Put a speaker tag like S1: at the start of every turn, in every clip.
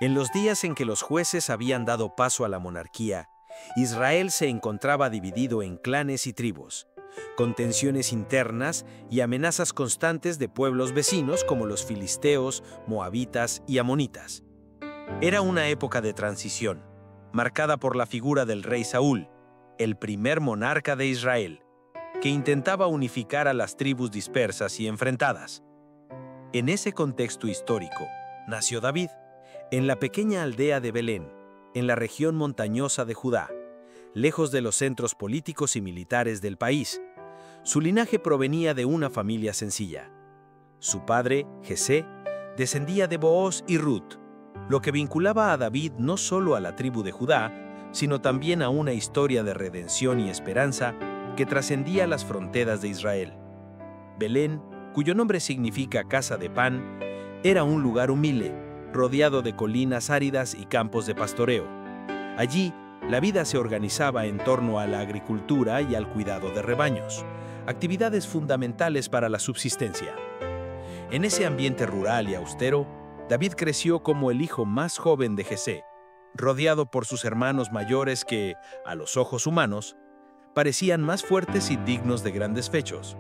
S1: En los días en que los jueces habían dado paso a la monarquía, Israel se encontraba dividido en clanes y tribus, con tensiones internas y amenazas constantes de pueblos vecinos como los filisteos, moabitas y amonitas. Era una época de transición, marcada por la figura del rey Saúl, el primer monarca de Israel, que intentaba unificar a las tribus dispersas y enfrentadas. En ese contexto histórico, nació David, en la pequeña aldea de Belén, en la región montañosa de Judá, lejos de los centros políticos y militares del país. Su linaje provenía de una familia sencilla. Su padre, Jesé, descendía de Booz y Ruth, lo que vinculaba a David no solo a la tribu de Judá, sino también a una historia de redención y esperanza que trascendía las fronteras de Israel. Belén, cuyo nombre significa casa de pan, era un lugar humilde, rodeado de colinas áridas y campos de pastoreo. Allí, la vida se organizaba en torno a la agricultura y al cuidado de rebaños, actividades fundamentales para la subsistencia. En ese ambiente rural y austero, David creció como el hijo más joven de Jesé, rodeado por sus hermanos mayores que, a los ojos humanos, parecían más fuertes y dignos de grandes fechos.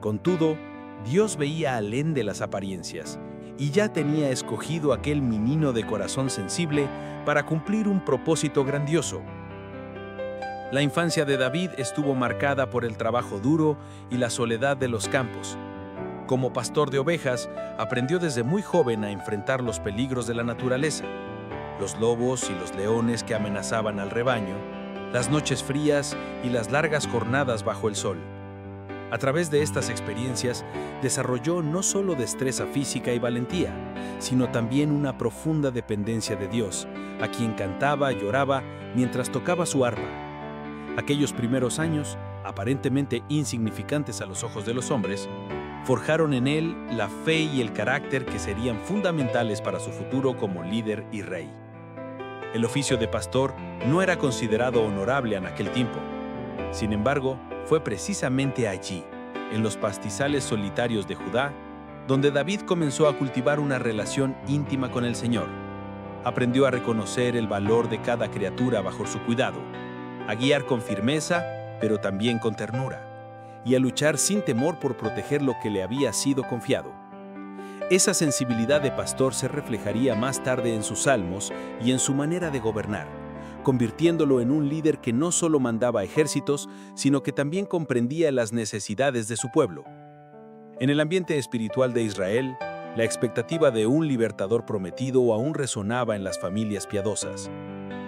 S1: Contudo, Dios veía alén de las apariencias y ya tenía escogido aquel menino de corazón sensible para cumplir un propósito grandioso. La infancia de David estuvo marcada por el trabajo duro y la soledad de los campos. Como pastor de ovejas, aprendió desde muy joven a enfrentar los peligros de la naturaleza, los lobos y los leones que amenazaban al rebaño, las noches frías y las largas jornadas bajo el sol. A través de estas experiencias, desarrolló no solo destreza física y valentía, sino también una profunda dependencia de Dios, a quien cantaba y lloraba mientras tocaba su arpa. Aquellos primeros años, aparentemente insignificantes a los ojos de los hombres, forjaron en él la fe y el carácter que serían fundamentales para su futuro como líder y rey. El oficio de pastor no era considerado honorable en aquel tiempo. Sin embargo, fue precisamente allí, en los pastizales solitarios de Judá, donde David comenzó a cultivar una relación íntima con el Señor. Aprendió a reconocer el valor de cada criatura bajo su cuidado, a guiar con firmeza, pero también con ternura, y a luchar sin temor por proteger lo que le había sido confiado. Esa sensibilidad de pastor se reflejaría más tarde en sus salmos y en su manera de gobernar, convirtiéndolo en un líder que no solo mandaba ejércitos, sino que también comprendía las necesidades de su pueblo. En el ambiente espiritual de Israel, la expectativa de un libertador prometido aún resonaba en las familias piadosas.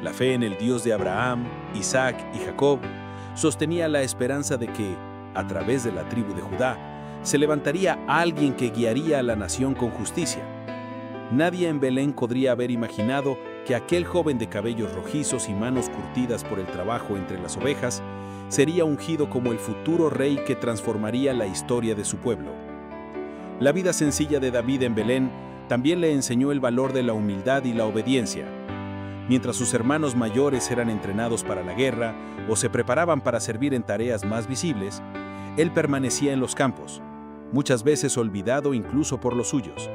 S1: La fe en el Dios de Abraham, Isaac y Jacob sostenía la esperanza de que, a través de la tribu de Judá, se levantaría alguien que guiaría a la nación con justicia. Nadie en Belén podría haber imaginado que aquel joven de cabellos rojizos y manos curtidas por el trabajo entre las ovejas sería ungido como el futuro rey que transformaría la historia de su pueblo. La vida sencilla de David en Belén también le enseñó el valor de la humildad y la obediencia. Mientras sus hermanos mayores eran entrenados para la guerra o se preparaban para servir en tareas más visibles, él permanecía en los campos, muchas veces olvidado incluso por los suyos.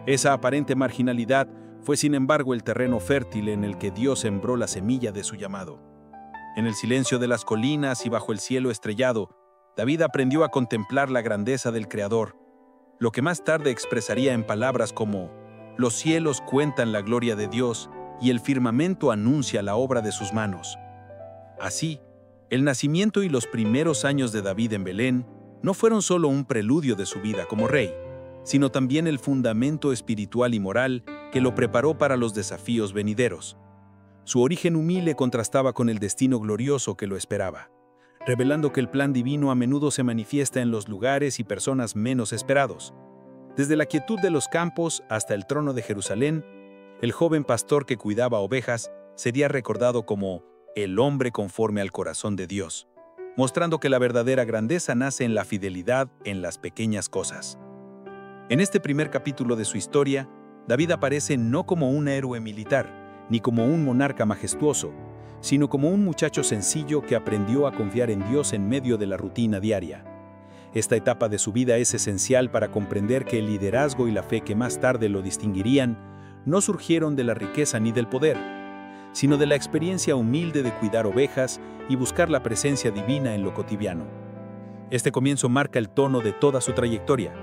S1: Esa aparente marginalidad fue sin embargo el terreno fértil en el que Dios sembró la semilla de su llamado. En el silencio de las colinas y bajo el cielo estrellado, David aprendió a contemplar la grandeza del Creador, lo que más tarde expresaría en palabras como: «Los cielos cuentan la gloria de Dios y el firmamento anuncia la obra de sus manos». Así, el nacimiento y los primeros años de David en Belén no fueron solo un preludio de su vida como rey, sino también el fundamento espiritual y moral que lo preparó para los desafíos venideros. Su origen humilde contrastaba con el destino glorioso que lo esperaba, revelando que el plan divino a menudo se manifiesta en los lugares y personas menos esperados. Desde la quietud de los campos hasta el trono de Jerusalén, el joven pastor que cuidaba ovejas sería recordado como el hombre conforme al corazón de Dios, mostrando que la verdadera grandeza nace en la fidelidad en las pequeñas cosas. En este primer capítulo de su historia, David aparece no como un héroe militar, ni como un monarca majestuoso, sino como un muchacho sencillo que aprendió a confiar en Dios en medio de la rutina diaria. Esta etapa de su vida es esencial para comprender que el liderazgo y la fe que más tarde lo distinguirían
S2: no surgieron de la riqueza ni del poder, sino de la experiencia humilde de cuidar ovejas y buscar la presencia divina en lo cotidiano. Este comienzo marca el tono de toda su trayectoria.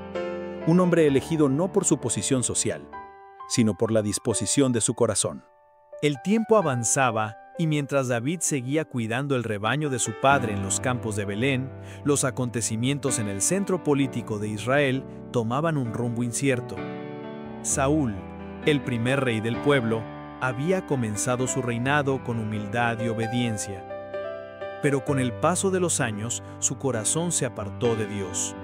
S2: Un hombre elegido no por su posición social, sino por la disposición de su corazón.
S3: El tiempo avanzaba y mientras David seguía cuidando el rebaño de su padre en los campos de Belén, los acontecimientos en el centro político de Israel tomaban un rumbo incierto. Saúl, el primer rey del pueblo, había comenzado su reinado con humildad y obediencia. Pero con el paso de los años, su corazón se apartó de Dios.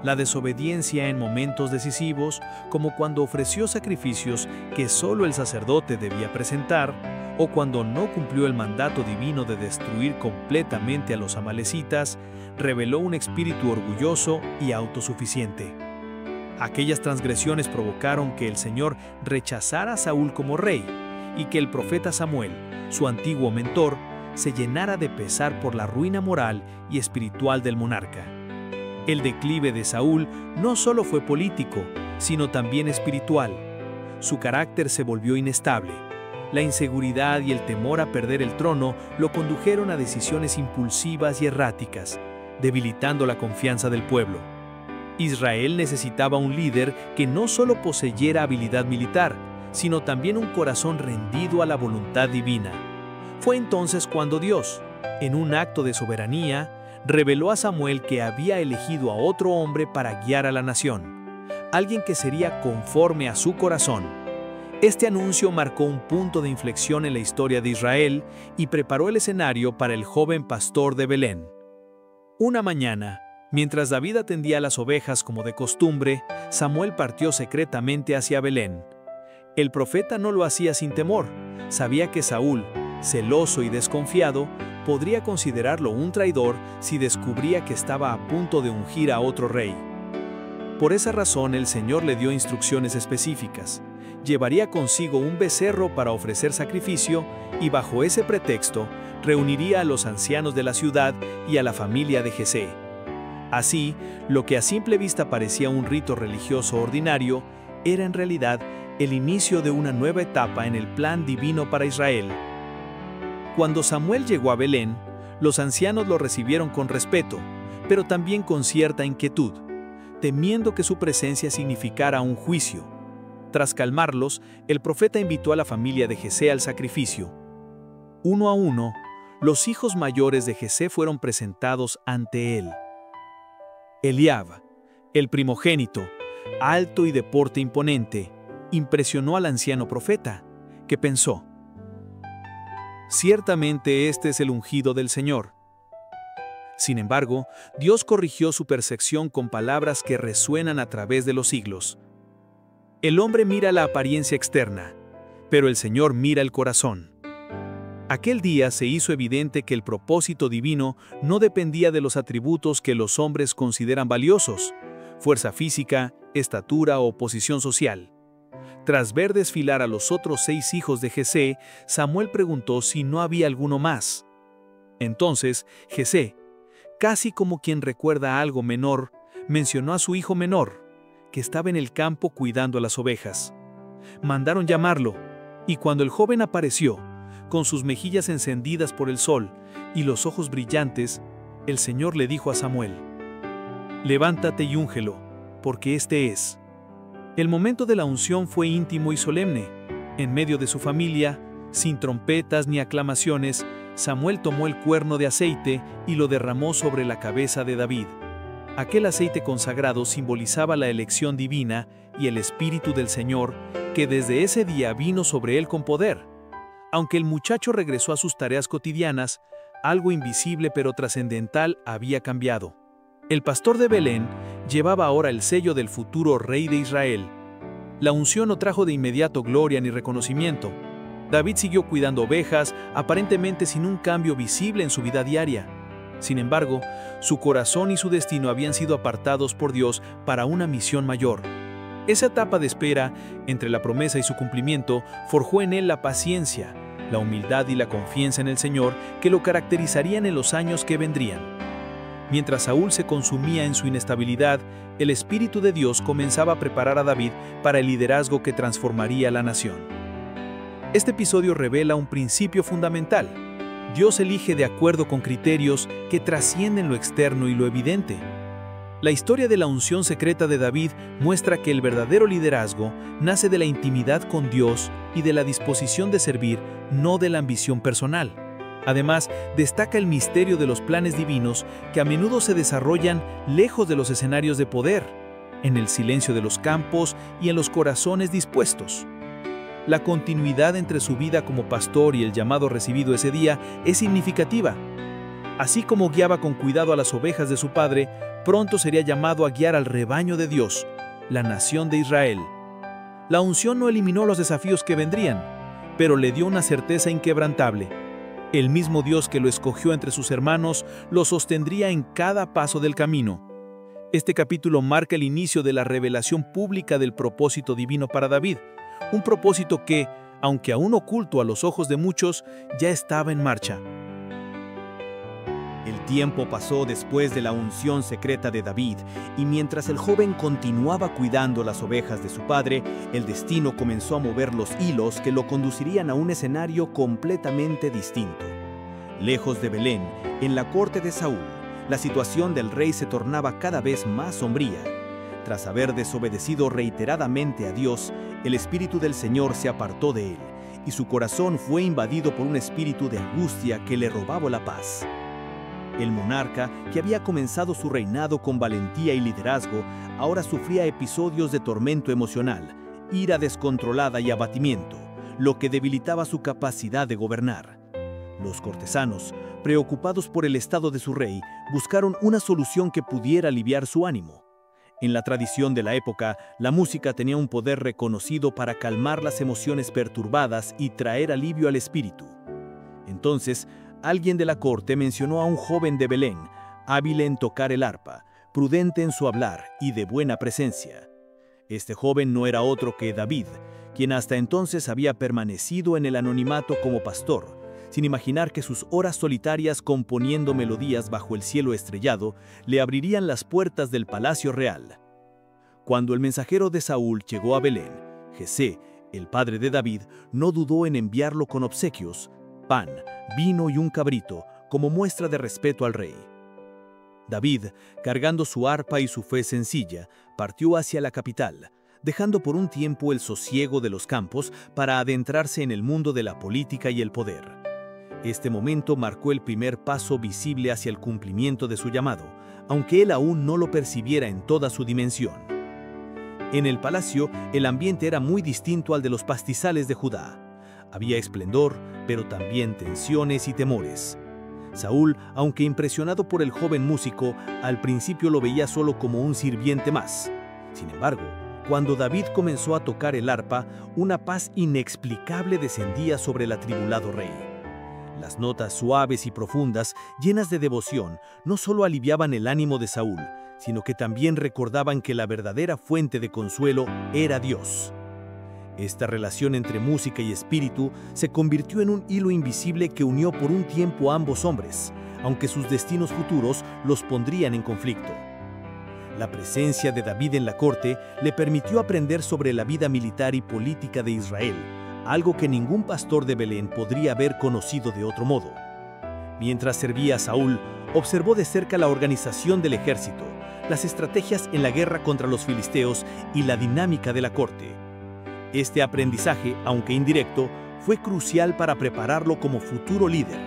S3: La desobediencia en momentos decisivos, como cuando ofreció sacrificios que solo el sacerdote debía presentar, o cuando no cumplió el mandato divino de destruir completamente a los amalecitas, reveló un espíritu orgulloso y autosuficiente. Aquellas transgresiones provocaron que el Señor rechazara a Saúl como rey y que el profeta Samuel, su antiguo mentor, se llenara de pesar por la ruina moral y espiritual del monarca. El declive de Saúl no solo fue político, sino también espiritual. Su carácter se volvió inestable. La inseguridad y el temor a perder el trono lo condujeron a decisiones impulsivas y erráticas, debilitando la confianza del pueblo. Israel necesitaba un líder que no solo poseyera habilidad militar, sino también un corazón rendido a la voluntad divina. Fue entonces cuando Dios, en un acto de soberanía, reveló a Samuel que había elegido a otro hombre para guiar a la nación, alguien que sería conforme a su corazón. Este anuncio marcó un punto de inflexión en la historia de Israel y preparó el escenario para el joven pastor de Belén. Una mañana, mientras David atendía las ovejas como de costumbre, Samuel partió secretamente hacia Belén. El profeta no lo hacía sin temor. Sabía que Saúl, celoso y desconfiado, podría considerarlo un traidor si descubría que estaba a punto de ungir a otro rey. Por esa razón el Señor le dio instrucciones específicas. Llevaría consigo un becerro para ofrecer sacrificio y bajo ese pretexto reuniría a los ancianos de la ciudad y a la familia de Jesé. Así, lo que a simple vista parecía un rito religioso ordinario, era en realidad el inicio de una nueva etapa en el plan divino para Israel. Cuando Samuel llegó a Belén, los ancianos lo recibieron con respeto, pero también con cierta inquietud, temiendo que su presencia significara un juicio. Tras calmarlos, el profeta invitó a la familia de Jesé al sacrificio. Uno a uno, los hijos mayores de Jesé fueron presentados ante él. Eliab, el primogénito, alto y de porte imponente, impresionó al anciano profeta, que pensó: ciertamente este es el ungido del Señor. Sin embargo, Dios corrigió su percepción con palabras que resuenan a través de los siglos. El hombre mira la apariencia externa, pero el Señor mira el corazón. Aquel día se hizo evidente que el propósito divino no dependía de los atributos que los hombres consideran valiosos: fuerza física, estatura o posición social. Tras ver desfilar a los otros 6 hijos de Jesé, Samuel preguntó si no había alguno más. Entonces, Jesé, casi como quien recuerda algo menor, mencionó a su hijo menor, que estaba en el campo cuidando las ovejas. Mandaron llamarlo, y cuando el joven apareció, con sus mejillas encendidas por el sol y los ojos brillantes, el Señor le dijo a Samuel: levántate y úngelo, porque este es. El momento de la unción fue íntimo y solemne. En medio de su familia, sin trompetas ni aclamaciones, Samuel tomó el cuerno de aceite y lo derramó sobre la cabeza de David. Aquel aceite consagrado simbolizaba la elección divina y el Espíritu del Señor, que desde ese día vino sobre él con poder. Aunque el muchacho regresó a sus tareas cotidianas, algo invisible pero trascendental había cambiado. El pastor de Belén llevaba ahora el sello del futuro rey de Israel. La unción no trajo de inmediato gloria ni reconocimiento. David siguió cuidando ovejas, aparentemente sin un cambio visible en su vida diaria. Sin embargo, su corazón y su destino habían sido apartados por Dios para una misión mayor. Esa etapa de espera entre la promesa y su cumplimiento forjó en él la paciencia, la humildad y la confianza en el Señor que lo caracterizarían en los años que vendrían.
S2: Mientras Saúl se consumía en su inestabilidad, el Espíritu de Dios comenzaba a preparar a David para el liderazgo que transformaría la nación. Este episodio revela un principio fundamental. Dios elige de acuerdo con criterios que trascienden lo externo y lo evidente. La historia de la unción secreta de David muestra que el verdadero liderazgo nace de la intimidad con Dios y de la disposición de servir, no de la ambición personal. Además, destaca el misterio de los planes divinos que a menudo se desarrollan lejos de los escenarios de poder, en el silencio de los campos y en los corazones dispuestos. La continuidad entre su vida como pastor y el llamado recibido ese día es significativa. Así como guiaba con cuidado a las ovejas de su padre, pronto sería llamado a guiar al rebaño de Dios, la nación de Israel. La unción no eliminó los desafíos que vendrían, pero le dio una certeza inquebrantable. El mismo Dios que lo escogió entre sus hermanos lo sostendría en cada paso del camino. Este capítulo marca el inicio de la revelación pública del propósito divino para David, un propósito que, aunque aún oculto a los ojos de muchos, ya estaba en marcha.
S4: El tiempo pasó después de la unción secreta de David, y mientras el joven continuaba cuidando las ovejas de su padre, el destino comenzó a mover los hilos que lo conducirían a un escenario completamente distinto. Lejos de Belén, en la corte de Saúl, la situación del rey se tornaba cada vez más sombría. Tras haber desobedecido reiteradamente a Dios, el Espíritu del Señor se apartó de él, y su corazón fue invadido por un espíritu de angustia que le robaba la paz. El monarca, que había comenzado su reinado con valentía y liderazgo, ahora sufría episodios de tormento emocional, ira descontrolada y abatimiento, lo que debilitaba su capacidad de gobernar. Los cortesanos, preocupados por el estado de su rey, buscaron una solución que pudiera aliviar su ánimo. En la tradición de la época, la música tenía un poder reconocido para calmar las emociones perturbadas y traer alivio al espíritu. Entonces, alguien de la corte mencionó a un joven de Belén, hábil en tocar el arpa, prudente en su hablar y de buena presencia. Este joven no era otro que David, quien hasta entonces había permanecido en el anonimato como pastor, sin imaginar que sus horas solitarias componiendo melodías bajo el cielo estrellado le abrirían las puertas del palacio real. Cuando el mensajero de Saúl llegó a Belén, Jesé, el padre de David, no dudó en enviarlo con obsequios, pan, vino y un cabrito, como muestra de respeto al rey. David, cargando su arpa y su fe sencilla, partió hacia la capital, dejando por un tiempo el sosiego de los campos para adentrarse en el mundo de la política y el poder. Este momento marcó el primer paso visible hacia el cumplimiento de su llamado, aunque él aún no lo percibiera en toda su dimensión. En el palacio, el ambiente era muy distinto al de los pastizales de Judá. Había esplendor, pero también tensiones y temores. Saúl, aunque impresionado por el joven músico, al principio lo veía solo como un sirviente más. Sin embargo, cuando David comenzó a tocar el arpa, una paz inexplicable descendía sobre el atribulado rey. Las notas suaves y profundas, llenas de devoción, no solo aliviaban el ánimo de Saúl, sino que también recordaban que la verdadera fuente de consuelo era Dios. Esta relación entre música y espíritu se convirtió en un hilo invisible que unió por un tiempo a ambos hombres, aunque sus destinos futuros los pondrían en conflicto. La presencia de David en la corte le permitió aprender sobre la vida militar y política de Israel, algo que ningún pastor de Belén podría haber conocido de otro modo. Mientras servía a Saúl, observó de cerca la organización del ejército, las estrategias en la guerra contra los filisteos y la dinámica de la corte. Este aprendizaje, aunque indirecto, fue crucial para prepararlo como futuro líder.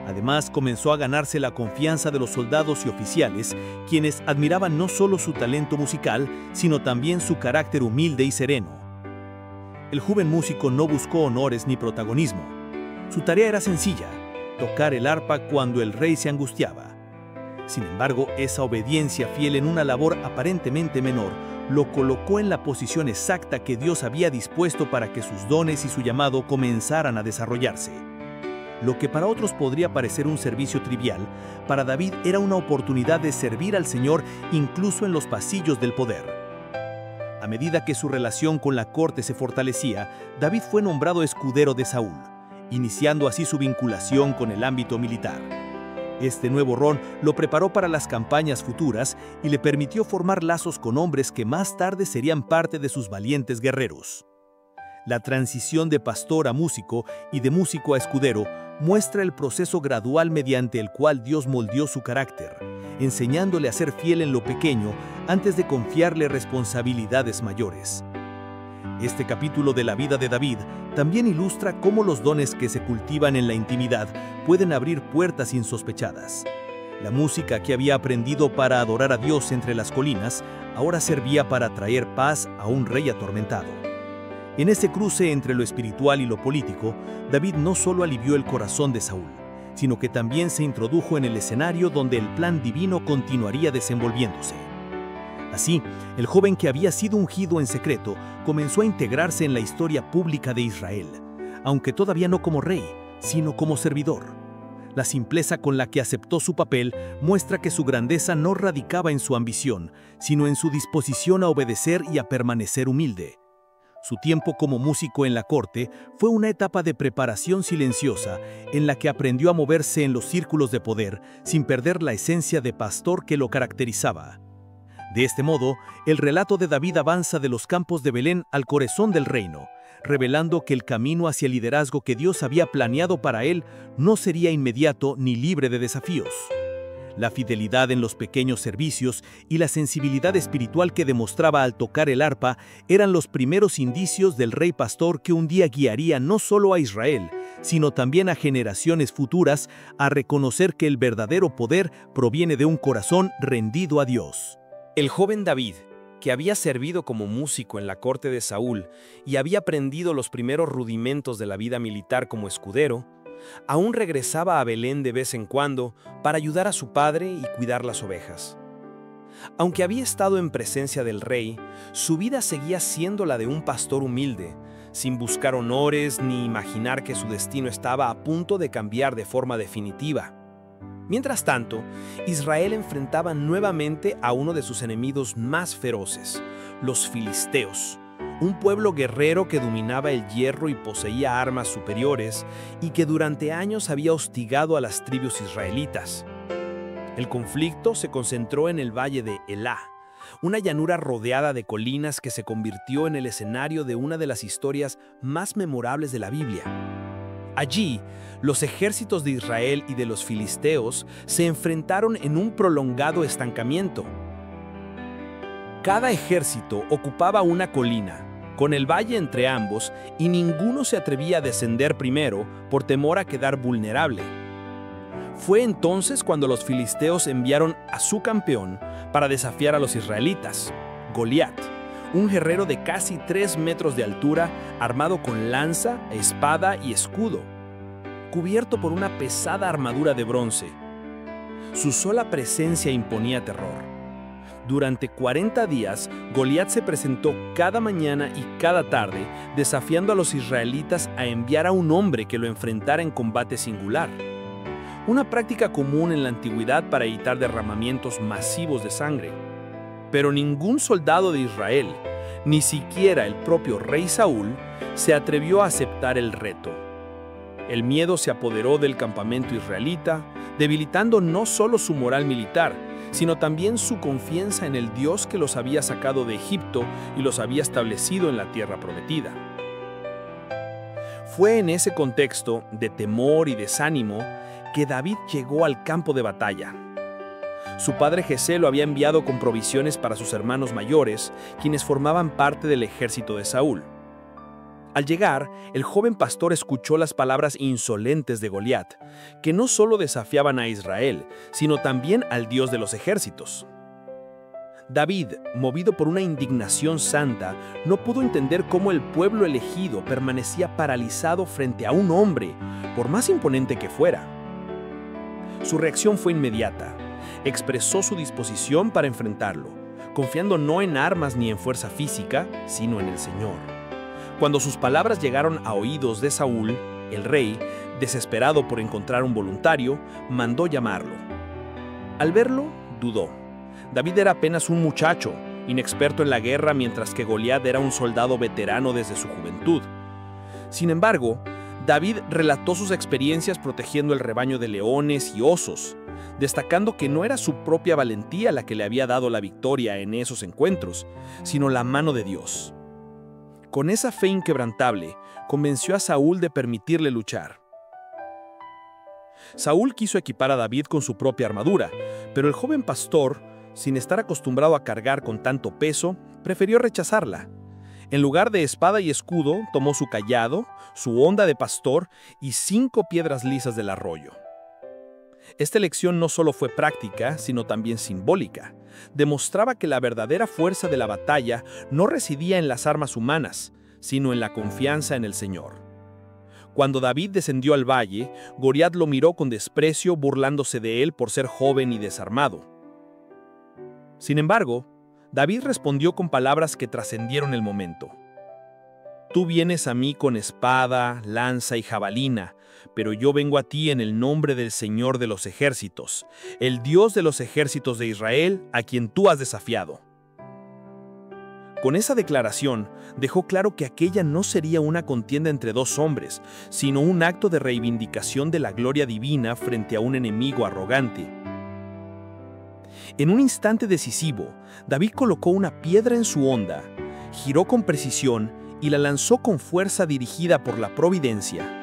S4: Además, comenzó a ganarse la confianza de los soldados y oficiales, quienes admiraban no solo su talento musical, sino también su carácter humilde y sereno. El joven músico no buscó honores ni protagonismo. Su tarea era sencilla: tocar el arpa cuando el rey se angustiaba. Sin embargo, esa obediencia fiel en una labor aparentemente menor lo colocó en la posición exacta que Dios había dispuesto para que sus dones y su llamado comenzaran a desarrollarse. Lo que para otros podría parecer un servicio trivial, para David era una oportunidad de servir al Señor incluso en los pasillos del poder. A medida que su relación con la corte se fortalecía, David fue nombrado escudero de Saúl, iniciando así su vinculación con el ámbito militar. Este nuevo rol lo preparó para las campañas futuras y le permitió formar lazos con hombres que más tarde serían parte de sus valientes guerreros. La transición de pastor a músico y de músico a escudero muestra el proceso gradual mediante el cual Dios moldeó su carácter, enseñándole a ser fiel en lo pequeño antes de confiarle responsabilidades mayores. Este capítulo de la vida de David también ilustra cómo los dones que se cultivan en la intimidad pueden abrir puertas insospechadas. La música que había aprendido para adorar a Dios entre las colinas ahora servía para traer paz a un rey atormentado. En ese cruce entre lo espiritual y lo político, David no solo alivió el corazón de Saúl, sino que también se introdujo en el escenario donde el plan divino continuaría desenvolviéndose. Así, el joven que había sido ungido en secreto comenzó a integrarse en la historia pública de Israel, aunque todavía no como rey, sino como servidor. La simpleza con la que aceptó su papel muestra que su grandeza no radicaba en su ambición, sino en su disposición a obedecer y a permanecer humilde. Su tiempo como músico en la corte fue una etapa de preparación silenciosa en la que aprendió a moverse en los círculos de poder sin perder la esencia de pastor que lo caracterizaba. De este modo, el relato de David avanza de los campos de Belén al corazón del reino, revelando que el camino hacia el liderazgo que Dios había planeado para él no sería inmediato ni libre de desafíos. La fidelidad en los pequeños servicios y la sensibilidad espiritual que demostraba al tocar el arpa eran los primeros indicios del rey pastor que un día guiaría no solo a Israel, sino también a generaciones futuras a reconocer que el verdadero poder proviene de un corazón rendido a Dios.
S1: El joven David, que había servido como músico en la corte de Saúl y había aprendido los primeros rudimentos de la vida militar como escudero, aún regresaba a Belén de vez en cuando para ayudar a su padre y cuidar las ovejas. Aunque había estado en presencia del rey, su vida seguía siendo la de un pastor humilde, sin buscar honores ni imaginar que su destino estaba a punto de cambiar de forma definitiva. Mientras tanto, Israel enfrentaba nuevamente a uno de sus enemigos más feroces, los filisteos, un pueblo guerrero que dominaba el hierro y poseía armas superiores y que durante años había hostigado a las tribus israelitas. El conflicto se concentró en el valle de Elá, una llanura rodeada de colinas que se convirtió en el escenario de una de las historias más memorables de la Biblia. Allí, los ejércitos de Israel y de los filisteos se enfrentaron en un prolongado estancamiento. Cada ejército ocupaba una colina, con el valle entre ambos, y ninguno se atrevía a descender primero por temor a quedar vulnerable. Fue entonces cuando los filisteos enviaron a su campeón para desafiar a los israelitas, Goliat, un guerrero de casi 3 metros de altura, armado con lanza, espada y escudo, cubierto por una pesada armadura de bronce. Su sola presencia imponía terror. Durante 40 días, Goliat se presentó cada mañana y cada tarde, desafiando a los israelitas a enviar a un hombre que lo enfrentara en combate singular. Una práctica común en la antigüedad para evitar derramamientos masivos de sangre. Pero ningún soldado de Israel, ni siquiera el propio rey Saúl, se atrevió a aceptar el reto. El miedo se apoderó del campamento israelita, debilitando no solo su moral militar, sino también su confianza en el Dios que los había sacado de Egipto y los había establecido en la tierra prometida. Fue en ese contexto de temor y desánimo que David llegó al campo de batalla. Su padre Jesé lo había enviado con provisiones para sus hermanos mayores, quienes formaban parte del ejército de Saúl. Al llegar, el joven pastor escuchó las palabras insolentes de Goliat, que no solo desafiaban a Israel, sino también al Dios de los ejércitos. David, movido por una indignación santa, no pudo entender cómo el pueblo elegido permanecía paralizado frente a un hombre, por más imponente que fuera. Su reacción fue inmediata. Expresó su disposición para enfrentarlo, confiando no en armas ni en fuerza física, sino en el Señor. Cuando sus palabras llegaron a oídos de Saúl, el rey, desesperado por encontrar un voluntario, mandó llamarlo. Al verlo, dudó. David era apenas un muchacho, inexperto en la guerra, mientras que Goliat era un soldado veterano desde su juventud. Sin embargo,
S5: David relató sus experiencias protegiendo el rebaño de leones y osos, destacando que no era su propia valentía la que le había dado la victoria en esos encuentros, sino la mano de Dios. Con esa fe inquebrantable, convenció a Saúl de permitirle luchar. Saúl quiso equipar a David con su propia armadura, pero el joven pastor, sin estar acostumbrado a cargar con tanto peso, prefirió rechazarla. En lugar de espada y escudo, tomó su cayado, su honda de pastor y 5 piedras lisas del arroyo. Esta elección no solo fue práctica, sino también simbólica. Demostraba que la verdadera fuerza de la batalla no residía en las armas humanas, sino en la confianza en el Señor. Cuando David descendió al valle, Goliat lo miró con desprecio, burlándose de él por ser joven y desarmado. Sin embargo, David respondió con palabras que trascendieron el momento. Tú vienes a mí con espada, lanza y jabalina, pero yo vengo a ti en el nombre del Señor de los ejércitos, el Dios de los ejércitos de Israel, a quien tú has desafiado. Con esa declaración, dejó claro que aquella no sería una contienda entre 2 hombres, sino un acto de reivindicación de la gloria divina frente a un enemigo arrogante. En un instante decisivo, David colocó una piedra en su honda, giró con precisión y la lanzó con fuerza dirigida por la providencia.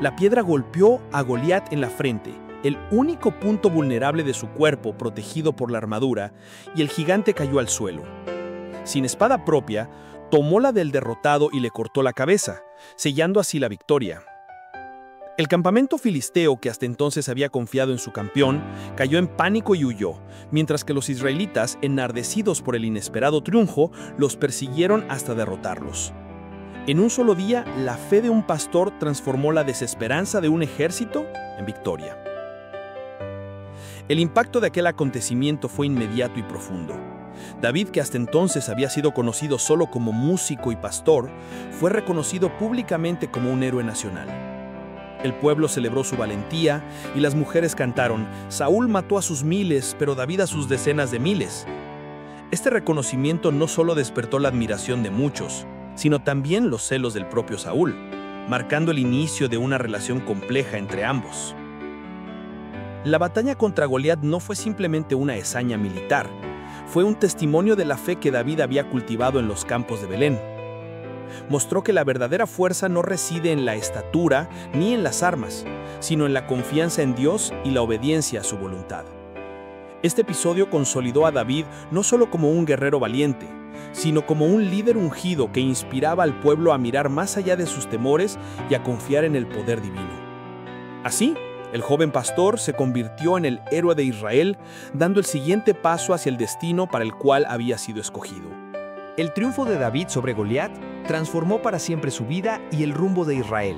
S5: La piedra golpeó a Goliat en la frente, el único punto vulnerable de su cuerpo protegido por la armadura, y el gigante cayó al suelo. Sin espada propia, tomó la del derrotado y le cortó la cabeza, sellando así la victoria. El campamento filisteo, que hasta entonces había confiado en su campeón, cayó en pánico y huyó, mientras que los israelitas, enardecidos por el inesperado triunfo, los persiguieron hasta derrotarlos. En un solo día, la fe de un pastor transformó la desesperanza de un ejército en victoria. El impacto de aquel acontecimiento fue inmediato y profundo. David, que hasta entonces había sido conocido solo como músico y pastor, fue reconocido públicamente como un héroe nacional. El pueblo celebró su valentía y las mujeres cantaron: Saúl mató a sus miles, pero David a sus decenas de miles. Este reconocimiento no solo despertó la admiración de muchos, sino también los celos del propio Saúl, marcando el inicio de una relación compleja entre ambos. La batalla contra Goliat no fue simplemente una hazaña militar, fue un testimonio de la fe que David había cultivado en los campos de Belén. Mostró que la verdadera fuerza no reside en la estatura ni en las armas, sino en la confianza en Dios y la obediencia a su voluntad. Este episodio consolidó a David no solo como un guerrero valiente, sino como un líder ungido que inspiraba al pueblo a mirar más allá de sus temores y a confiar en el poder divino. Así, el joven pastor se convirtió en el héroe de Israel, dando el siguiente paso hacia el destino para el cual había sido escogido.
S4: El triunfo de David sobre Goliat transformó para siempre su vida y el rumbo de Israel.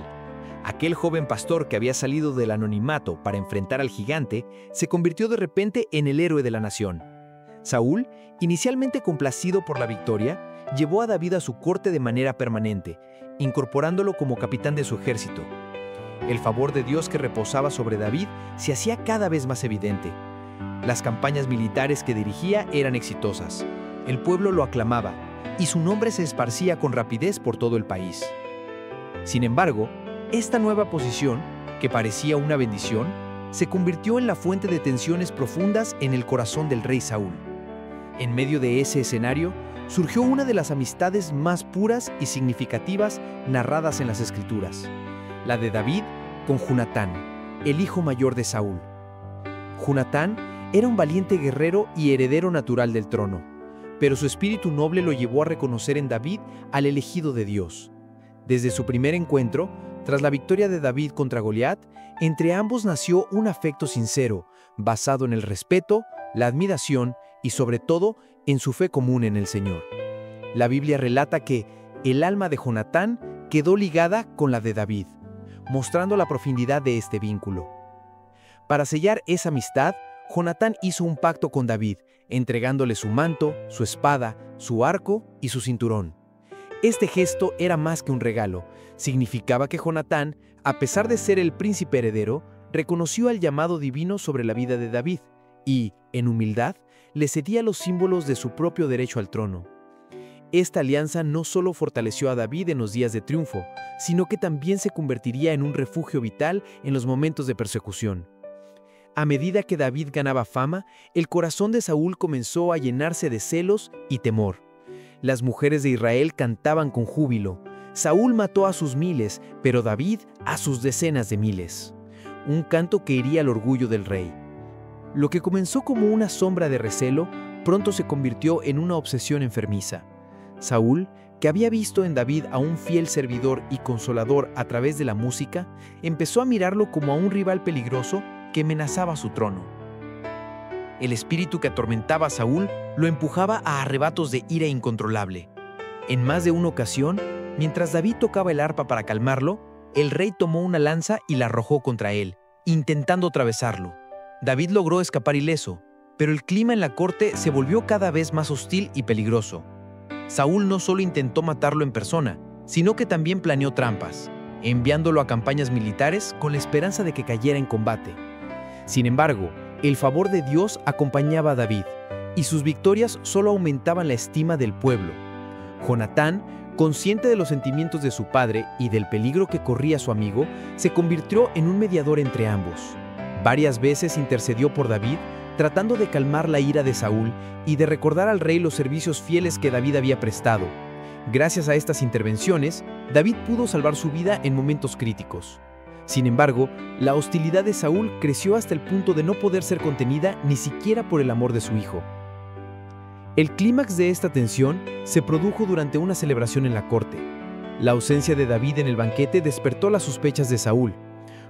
S4: Aquel joven pastor que había salido del anonimato para enfrentar al gigante se convirtió de repente en el héroe de la nación. Saúl, inicialmente complacido por la victoria, llevó a David a su corte de manera permanente, incorporándolo como capitán de su ejército. El favor de Dios que reposaba sobre David se hacía cada vez más evidente. Las campañas militares que dirigía eran exitosas. El pueblo lo aclamaba y su nombre se esparcía con rapidez por todo el país. Sin embargo, esta nueva posición, que parecía una bendición, se convirtió en la fuente de tensiones profundas en el corazón del rey Saúl. En medio de ese escenario, surgió una de las amistades más puras y significativas narradas en las Escrituras, la de David con Jonatán, el hijo mayor de Saúl. Jonatán era un valiente guerrero y heredero natural del trono, pero su espíritu noble lo llevó a reconocer en David al elegido de Dios. Desde su primer encuentro, tras la victoria de David contra Goliat, entre ambos nació un afecto sincero, basado en el respeto, la admiración y sobre todo en su fe común en el Señor. La Biblia relata que el alma de Jonatán quedó ligada con la de David, mostrando la profundidad de este vínculo. Para sellar esa amistad, Jonatán hizo un pacto con David, entregándole su manto, su espada, su arco y su cinturón. Este gesto era más que un regalo. Significaba que Jonatán, a pesar de ser el príncipe heredero, reconoció el llamado divino sobre la vida de David y, en humildad, le cedía los símbolos de su propio derecho al trono. Esta alianza no solo fortaleció a David en los días de triunfo, sino que también se convertiría en un refugio vital en los momentos de persecución. A medida que David ganaba fama, el corazón de Saúl comenzó a llenarse de celos y temor. Las mujeres de Israel cantaban con júbilo. Saúl mató a sus miles, pero David a sus decenas de miles. Un canto que hería el orgullo del rey. Lo que comenzó como una sombra de recelo, pronto se convirtió en una obsesión enfermiza. Saúl, que había visto en David a un fiel servidor y consolador a través de la música, empezó a mirarlo como a un rival peligroso que amenazaba su trono. El espíritu que atormentaba a Saúl lo empujaba a arrebatos de ira incontrolable. En más de una ocasión, mientras David tocaba el arpa para calmarlo, el rey tomó una lanza y la arrojó contra él, intentando atravesarlo. David logró escapar ileso, pero el clima en la corte se volvió cada vez más hostil y peligroso. Saúl no solo intentó matarlo en persona, sino que también planeó trampas, enviándolo a campañas militares con la esperanza de que cayera en combate. Sin embargo, el favor de Dios acompañaba a David, y sus victorias solo aumentaban la estima del pueblo. Jonatán, consciente de los sentimientos de su padre y del peligro que corría su amigo, se convirtió en un mediador entre ambos. Varias veces intercedió por David, tratando de calmar la ira de Saúl y de recordar al rey los servicios fieles que David había prestado. Gracias a estas intervenciones, David pudo salvar su vida en momentos críticos. Sin embargo, la hostilidad de Saúl creció hasta el punto de no poder ser contenida ni siquiera por el amor de su hijo. El clímax de esta tensión se produjo durante una celebración en la corte. La ausencia de David en el banquete despertó las sospechas de Saúl.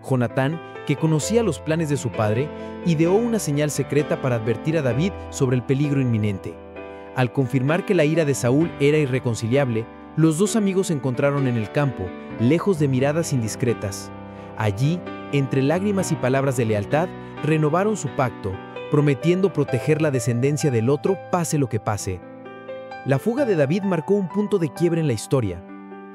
S4: Jonatán, que conocía los planes de su padre, ideó una señal secreta para advertir a David sobre el peligro inminente. Al confirmar que la ira de Saúl era irreconciliable, los dos amigos se encontraron en el campo, lejos de miradas indiscretas. Allí, entre lágrimas y palabras de lealtad, renovaron su pacto, prometiendo proteger la descendencia del otro pase lo que pase. La fuga de David marcó un punto de quiebre en la historia.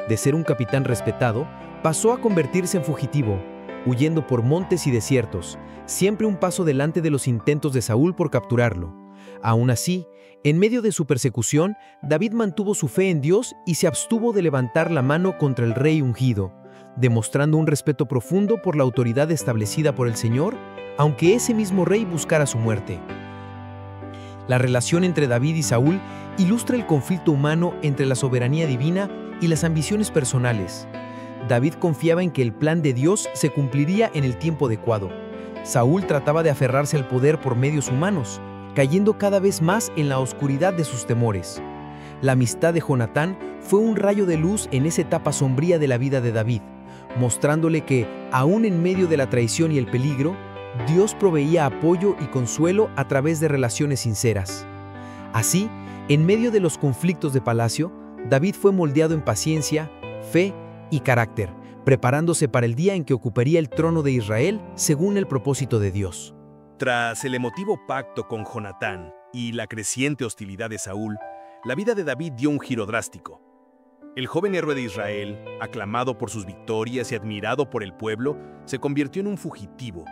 S4: De ser un capitán respetado, pasó a convertirse en fugitivo, huyendo por montes y desiertos, siempre un paso delante de los intentos de Saúl por capturarlo. Aún así, en medio de su persecución, David mantuvo su fe en Dios y se abstuvo de levantar la mano contra el rey ungido, demostrando un respeto profundo por la autoridad establecida por el Señor, aunque ese mismo rey buscara su muerte. La relación entre David y Saúl ilustra el conflicto humano entre la soberanía divina y las ambiciones personales. David confiaba en que el plan de Dios se cumpliría en el tiempo adecuado. Saúl trataba de aferrarse al poder por medios humanos, cayendo cada vez más en la oscuridad de sus temores. La amistad de Jonatán fue un rayo de luz en esa etapa sombría de la vida de David, mostrándole que, aún en medio de la traición y el peligro, Dios proveía apoyo y consuelo a través de relaciones sinceras. Así, en medio de los conflictos de palacio, David fue moldeado en paciencia, fe y carácter, preparándose para el día en que ocuparía el trono de Israel según el propósito de Dios.
S5: Tras el emotivo pacto con Jonatán y la creciente hostilidad de Saúl, la vida de David dio un giro drástico. El joven héroe de Israel, aclamado por sus victorias y admirado por el pueblo, se convirtió en un fugitivo,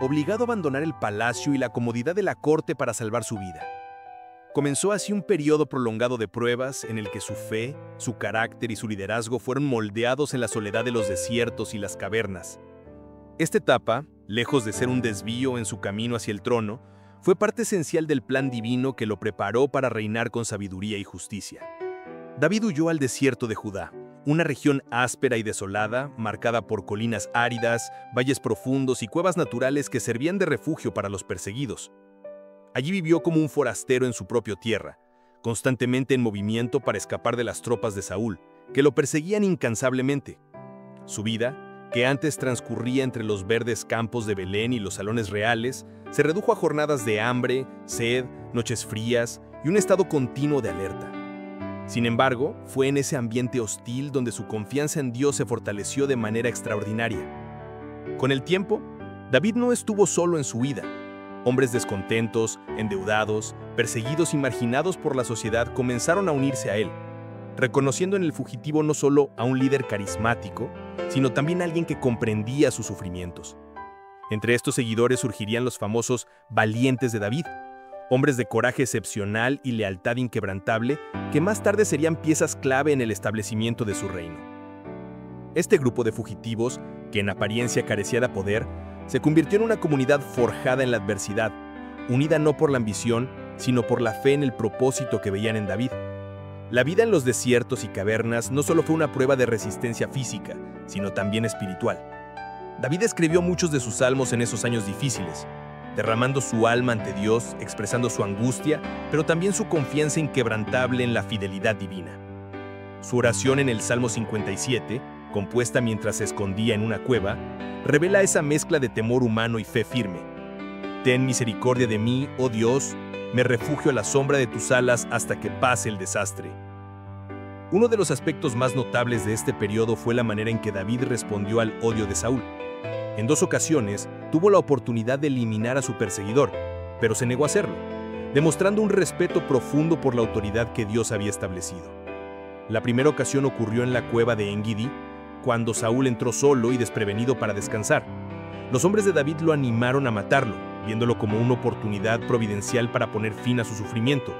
S5: obligado a abandonar el palacio y la comodidad de la corte para salvar su vida. Comenzó así un periodo prolongado de pruebas en el que su fe, su carácter y su liderazgo fueron moldeados en la soledad de los desiertos y las cavernas. Esta etapa, lejos de ser un desvío en su camino hacia el trono, fue parte esencial del plan divino que lo preparó para reinar con sabiduría y justicia. David huyó al desierto de Judá, una región áspera y desolada, marcada por colinas áridas, valles profundos y cuevas naturales que servían de refugio para los perseguidos. Allí vivió como un forastero en su propia tierra, constantemente en movimiento para escapar de las tropas de Saúl, que lo perseguían incansablemente. Su vida, que antes transcurría entre los verdes campos de Belén y los salones reales, se redujo a jornadas de hambre, sed, noches frías y un estado continuo de alerta. Sin embargo, fue en ese ambiente hostil donde su confianza en Dios se fortaleció de manera extraordinaria. Con el tiempo, David no estuvo solo en su huida. Hombres descontentos, endeudados, perseguidos y marginados por la sociedad comenzaron a unirse a él, reconociendo en el fugitivo no solo a un líder carismático, sino también a alguien que comprendía sus sufrimientos. Entre estos seguidores surgirían los famosos valientes de David, hombres de coraje excepcional y lealtad inquebrantable que más tarde serían piezas clave en el establecimiento de su reino. Este grupo de fugitivos, que en apariencia carecía de poder, se convirtió en una comunidad forjada en la adversidad, unida no por la ambición, sino por la fe en el propósito que veían en David. La vida en los desiertos y cavernas no solo fue una prueba de resistencia física, sino también espiritual. David escribió muchos de sus salmos en esos años difíciles, derramando su alma ante Dios, expresando su angustia, pero también su confianza inquebrantable en la fidelidad divina. Su oración en el Salmo 57, compuesta mientras se escondía en una cueva, revela esa mezcla de temor humano y fe firme. Ten misericordia de mí, oh Dios, me refugio a la sombra de tus alas hasta que pase el desastre. Uno de los aspectos más notables de este periodo fue la manera en que David respondió al odio de Saúl. En 2 ocasiones, tuvo la oportunidad de eliminar a su perseguidor, pero se negó a hacerlo, demostrando un respeto profundo por la autoridad que Dios había establecido. La primera ocasión ocurrió en la cueva de En-Gedi, cuando Saúl entró solo y desprevenido para descansar. Los hombres de David lo animaron a matarlo, viéndolo como una oportunidad providencial para poner fin a su sufrimiento.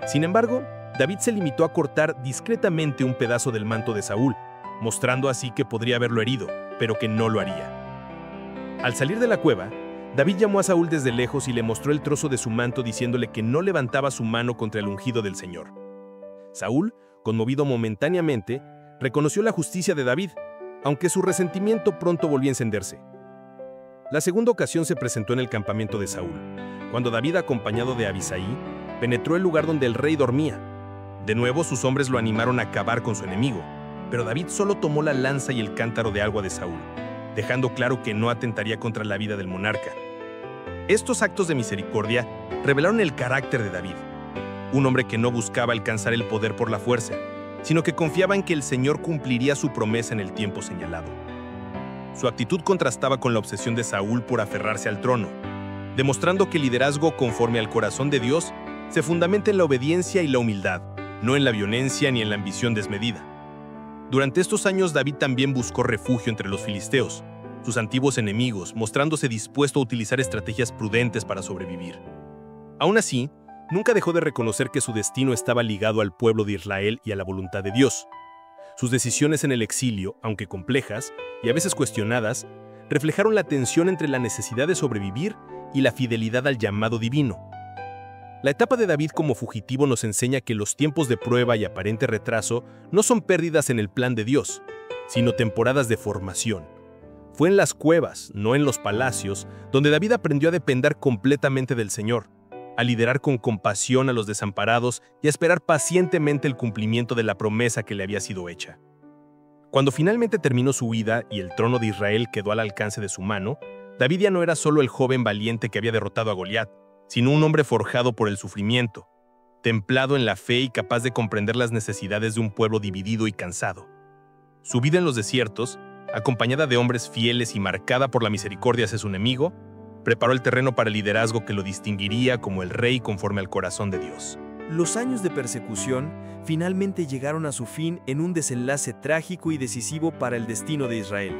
S5: Sin embargo, David se limitó a cortar discretamente un pedazo del manto de Saúl, mostrando así que podría haberlo herido, pero que no lo haría. Al salir de la cueva, David llamó a Saúl desde lejos y le mostró el trozo de su manto diciéndole que no levantaba su mano contra el ungido del Señor. Saúl, conmovido momentáneamente, reconoció la justicia de David, aunque su resentimiento pronto volvió a encenderse. La segunda ocasión se presentó en el campamento de Saúl, cuando David, acompañado de Abisai, penetró el lugar donde el rey dormía. De nuevo, sus hombres lo animaron a acabar con su enemigo, pero David solo tomó la lanza y el cántaro de agua de Saúl, dejando claro que no atentaría contra la vida del monarca. Estos actos de misericordia revelaron el carácter de David, un hombre que no buscaba alcanzar el poder por la fuerza, sino que confiaba en que el Señor cumpliría su promesa en el tiempo señalado. Su actitud contrastaba con la obsesión de Saúl por aferrarse al trono, demostrando que el liderazgo conforme al corazón de Dios se fundamenta en la obediencia y la humildad, no en la violencia ni en la ambición desmedida. Durante estos años, David también buscó refugio entre los filisteos, sus antiguos enemigos, mostrándose dispuesto a utilizar estrategias prudentes para sobrevivir. Aún así, nunca dejó de reconocer que su destino estaba ligado al pueblo de Israel y a la voluntad de Dios. Sus decisiones en el exilio, aunque complejas y a veces cuestionadas, reflejaron la tensión entre la necesidad de sobrevivir y la fidelidad al llamado divino. La etapa de David como fugitivo nos enseña que los tiempos de prueba y aparente retraso no son pérdidas en el plan de Dios, sino temporadas de formación. Fue en las cuevas, no en los palacios, donde David aprendió a depender completamente del Señor, a liderar con compasión a los desamparados y a esperar pacientemente el cumplimiento de la promesa que le había sido hecha. Cuando finalmente terminó su huida y el trono de Israel quedó al alcance de su mano, David ya no era solo el joven valiente que había derrotado a Goliat, sino un hombre forjado por el sufrimiento, templado en la fe y capaz de comprender las necesidades de un pueblo dividido y cansado. Su vida en los desiertos, acompañada de hombres fieles y marcada por la misericordia hacia su enemigo, preparó el terreno para el liderazgo que lo distinguiría como el rey conforme al corazón de Dios.
S3: Los años de persecución finalmente llegaron a su fin en un desenlace trágico y decisivo para el destino de Israel.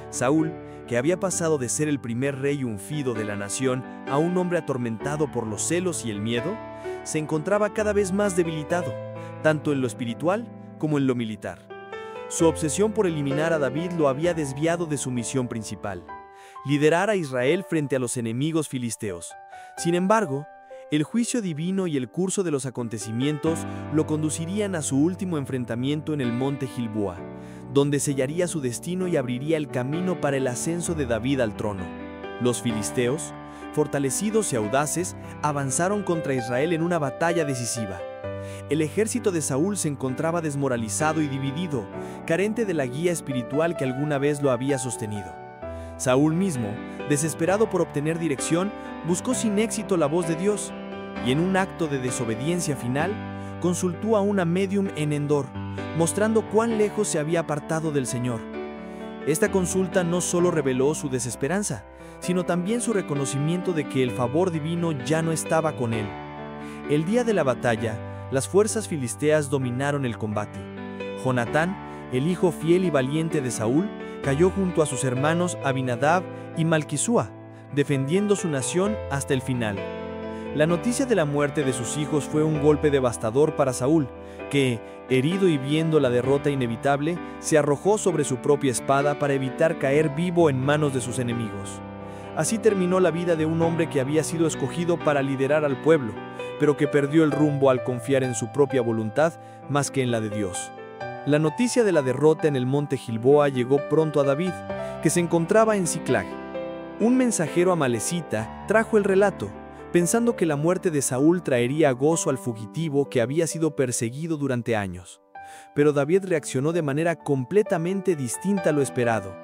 S3: Saúl, que había pasado de ser el primer rey ungido de la nación a un hombre atormentado por los celos y el miedo, se encontraba cada vez más debilitado, tanto en lo espiritual como en lo militar. Su obsesión por eliminar a David lo había desviado de su misión principal: liderar a Israel frente a los enemigos filisteos. Sin embargo, el juicio divino y el curso de los acontecimientos lo conducirían a su último enfrentamiento en el monte Gilboa, donde sellaría su destino y abriría el camino para el ascenso de David al trono. Los filisteos, fortalecidos y audaces, avanzaron contra Israel en una batalla decisiva. El ejército de Saúl se encontraba desmoralizado y dividido, carente de la guía espiritual que alguna vez lo había sostenido. Saúl mismo, desesperado por obtener dirección, buscó sin éxito la voz de Dios, y en un acto de desobediencia final, consultó a una médium en Endor, mostrando cuán lejos se había apartado del Señor. Esta consulta no solo reveló su desesperanza, sino también su reconocimiento de que el favor divino ya no estaba con él. El día de la batalla, las fuerzas filisteas dominaron el combate. Jonatán, el hijo fiel y valiente de Saúl, cayó junto a sus hermanos Abinadab y Malquisúa, defendiendo su nación hasta el final.
S4: La noticia de la muerte de sus hijos fue un golpe devastador para Saúl, que, herido y viendo la derrota inevitable, se arrojó sobre su propia espada para evitar caer vivo en manos de sus enemigos. Así terminó la vida de un hombre que había sido escogido para liderar al pueblo, pero que perdió el rumbo al confiar en su propia voluntad más que en la de Dios. La noticia de la derrota en el monte Gilboa llegó pronto a David, que se encontraba en Siclag. Un mensajero amalecita trajo el relato, pensando que la muerte de Saúl traería gozo al fugitivo que había sido perseguido durante años. Pero David reaccionó de manera completamente distinta a lo esperado.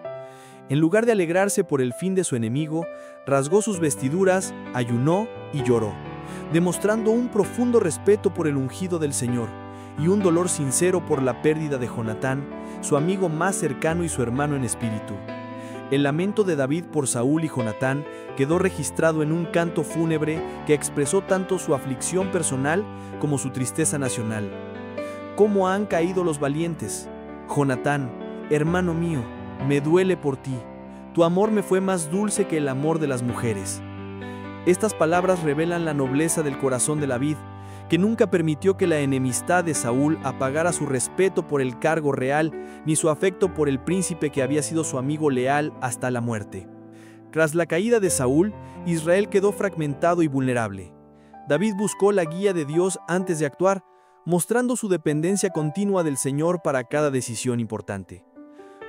S4: En lugar de alegrarse por el fin de su enemigo, rasgó sus vestiduras, ayunó y lloró, demostrando un profundo respeto por el ungido del Señor y un dolor sincero por la pérdida de Jonatán, su amigo más cercano y su hermano en espíritu. El lamento de David por Saúl y Jonatán quedó registrado en un canto fúnebre que expresó tanto su aflicción personal como su tristeza nacional. ¿Cómo han caído los valientes? Jonatán, hermano mío, me duele por ti. Tu amor me fue más dulce que el amor de las mujeres. Estas palabras revelan la nobleza del corazón de David, que nunca permitió que la enemistad de Saúl apagara su respeto por el cargo real ni su afecto por el príncipe que había sido su amigo leal hasta la muerte. Tras la caída de Saúl, Israel quedó fragmentado y vulnerable. David buscó la guía de Dios antes de actuar, mostrando su dependencia continua del Señor para cada decisión importante.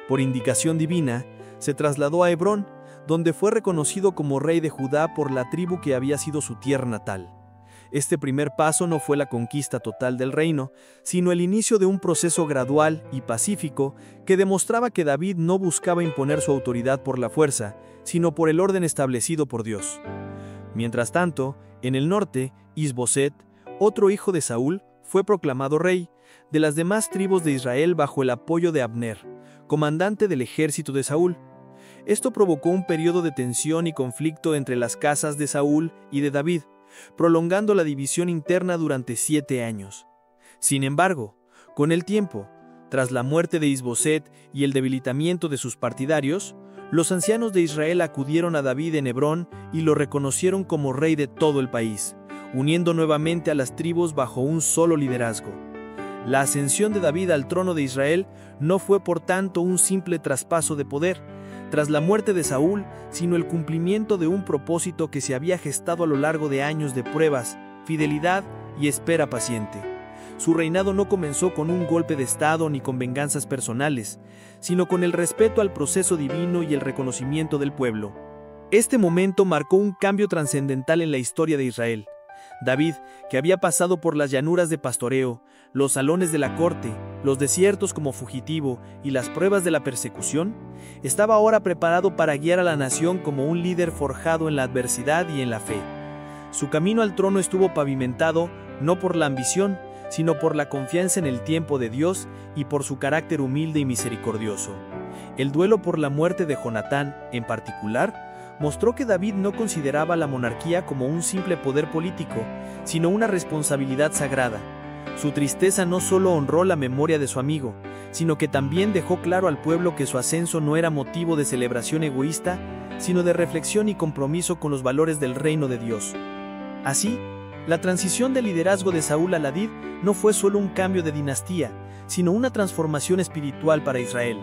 S4: Por indicación divina, se trasladó a Hebrón, donde fue reconocido como rey de Judá por la tribu que había sido su tierra natal. Este primer paso no fue la conquista total del reino, sino el inicio de un proceso gradual y pacífico que demostraba que David no buscaba imponer su autoridad por la fuerza, sino por el orden establecido por Dios. Mientras tanto, en el norte, Is-Boset, otro hijo de Saúl, fue proclamado rey de las demás tribus de Israel bajo el apoyo de Abner, comandante del ejército de Saúl. Esto provocó un periodo de tensión y conflicto entre las casas de Saúl y de David, prolongando la división interna durante 7 años. Sin embargo, con el tiempo, tras la muerte de Is-Boset y el debilitamiento de sus partidarios, los ancianos de Israel acudieron a David en Hebrón y lo reconocieron como rey de todo el país, uniendo nuevamente a las tribus bajo un solo liderazgo. La ascensión de David al trono de Israel no fue por tanto un simple traspaso de poder, tras la muerte de Saúl, sino el cumplimiento de un propósito que se había gestado a lo largo de años de pruebas, fidelidad y espera paciente. Su reinado no comenzó con un golpe de estado ni con venganzas personales, sino con el respeto al proceso divino y el reconocimiento del pueblo. Este momento marcó un cambio trascendental en la historia de Israel. David, que había pasado por las llanuras de pastoreo, los salones de la corte, los desiertos como fugitivo y las pruebas de la persecución, estaba ahora preparado para guiar a la nación como un líder forjado en la adversidad y en la fe. Su camino al trono estuvo pavimentado no por la ambición, sino por la confianza en el tiempo de Dios y por su carácter humilde y misericordioso. El duelo por la muerte de Jonatán, en particular, mostró que David no consideraba la monarquía como un simple poder político, sino una responsabilidad sagrada. Su tristeza no solo honró la memoria de su amigo, sino que también dejó claro al pueblo que su ascenso no era motivo de celebración egoísta, sino de reflexión y compromiso con los valores del reino de Dios. Así, la transición del liderazgo de Saúl a David no fue solo un cambio de dinastía, sino una transformación espiritual para Israel.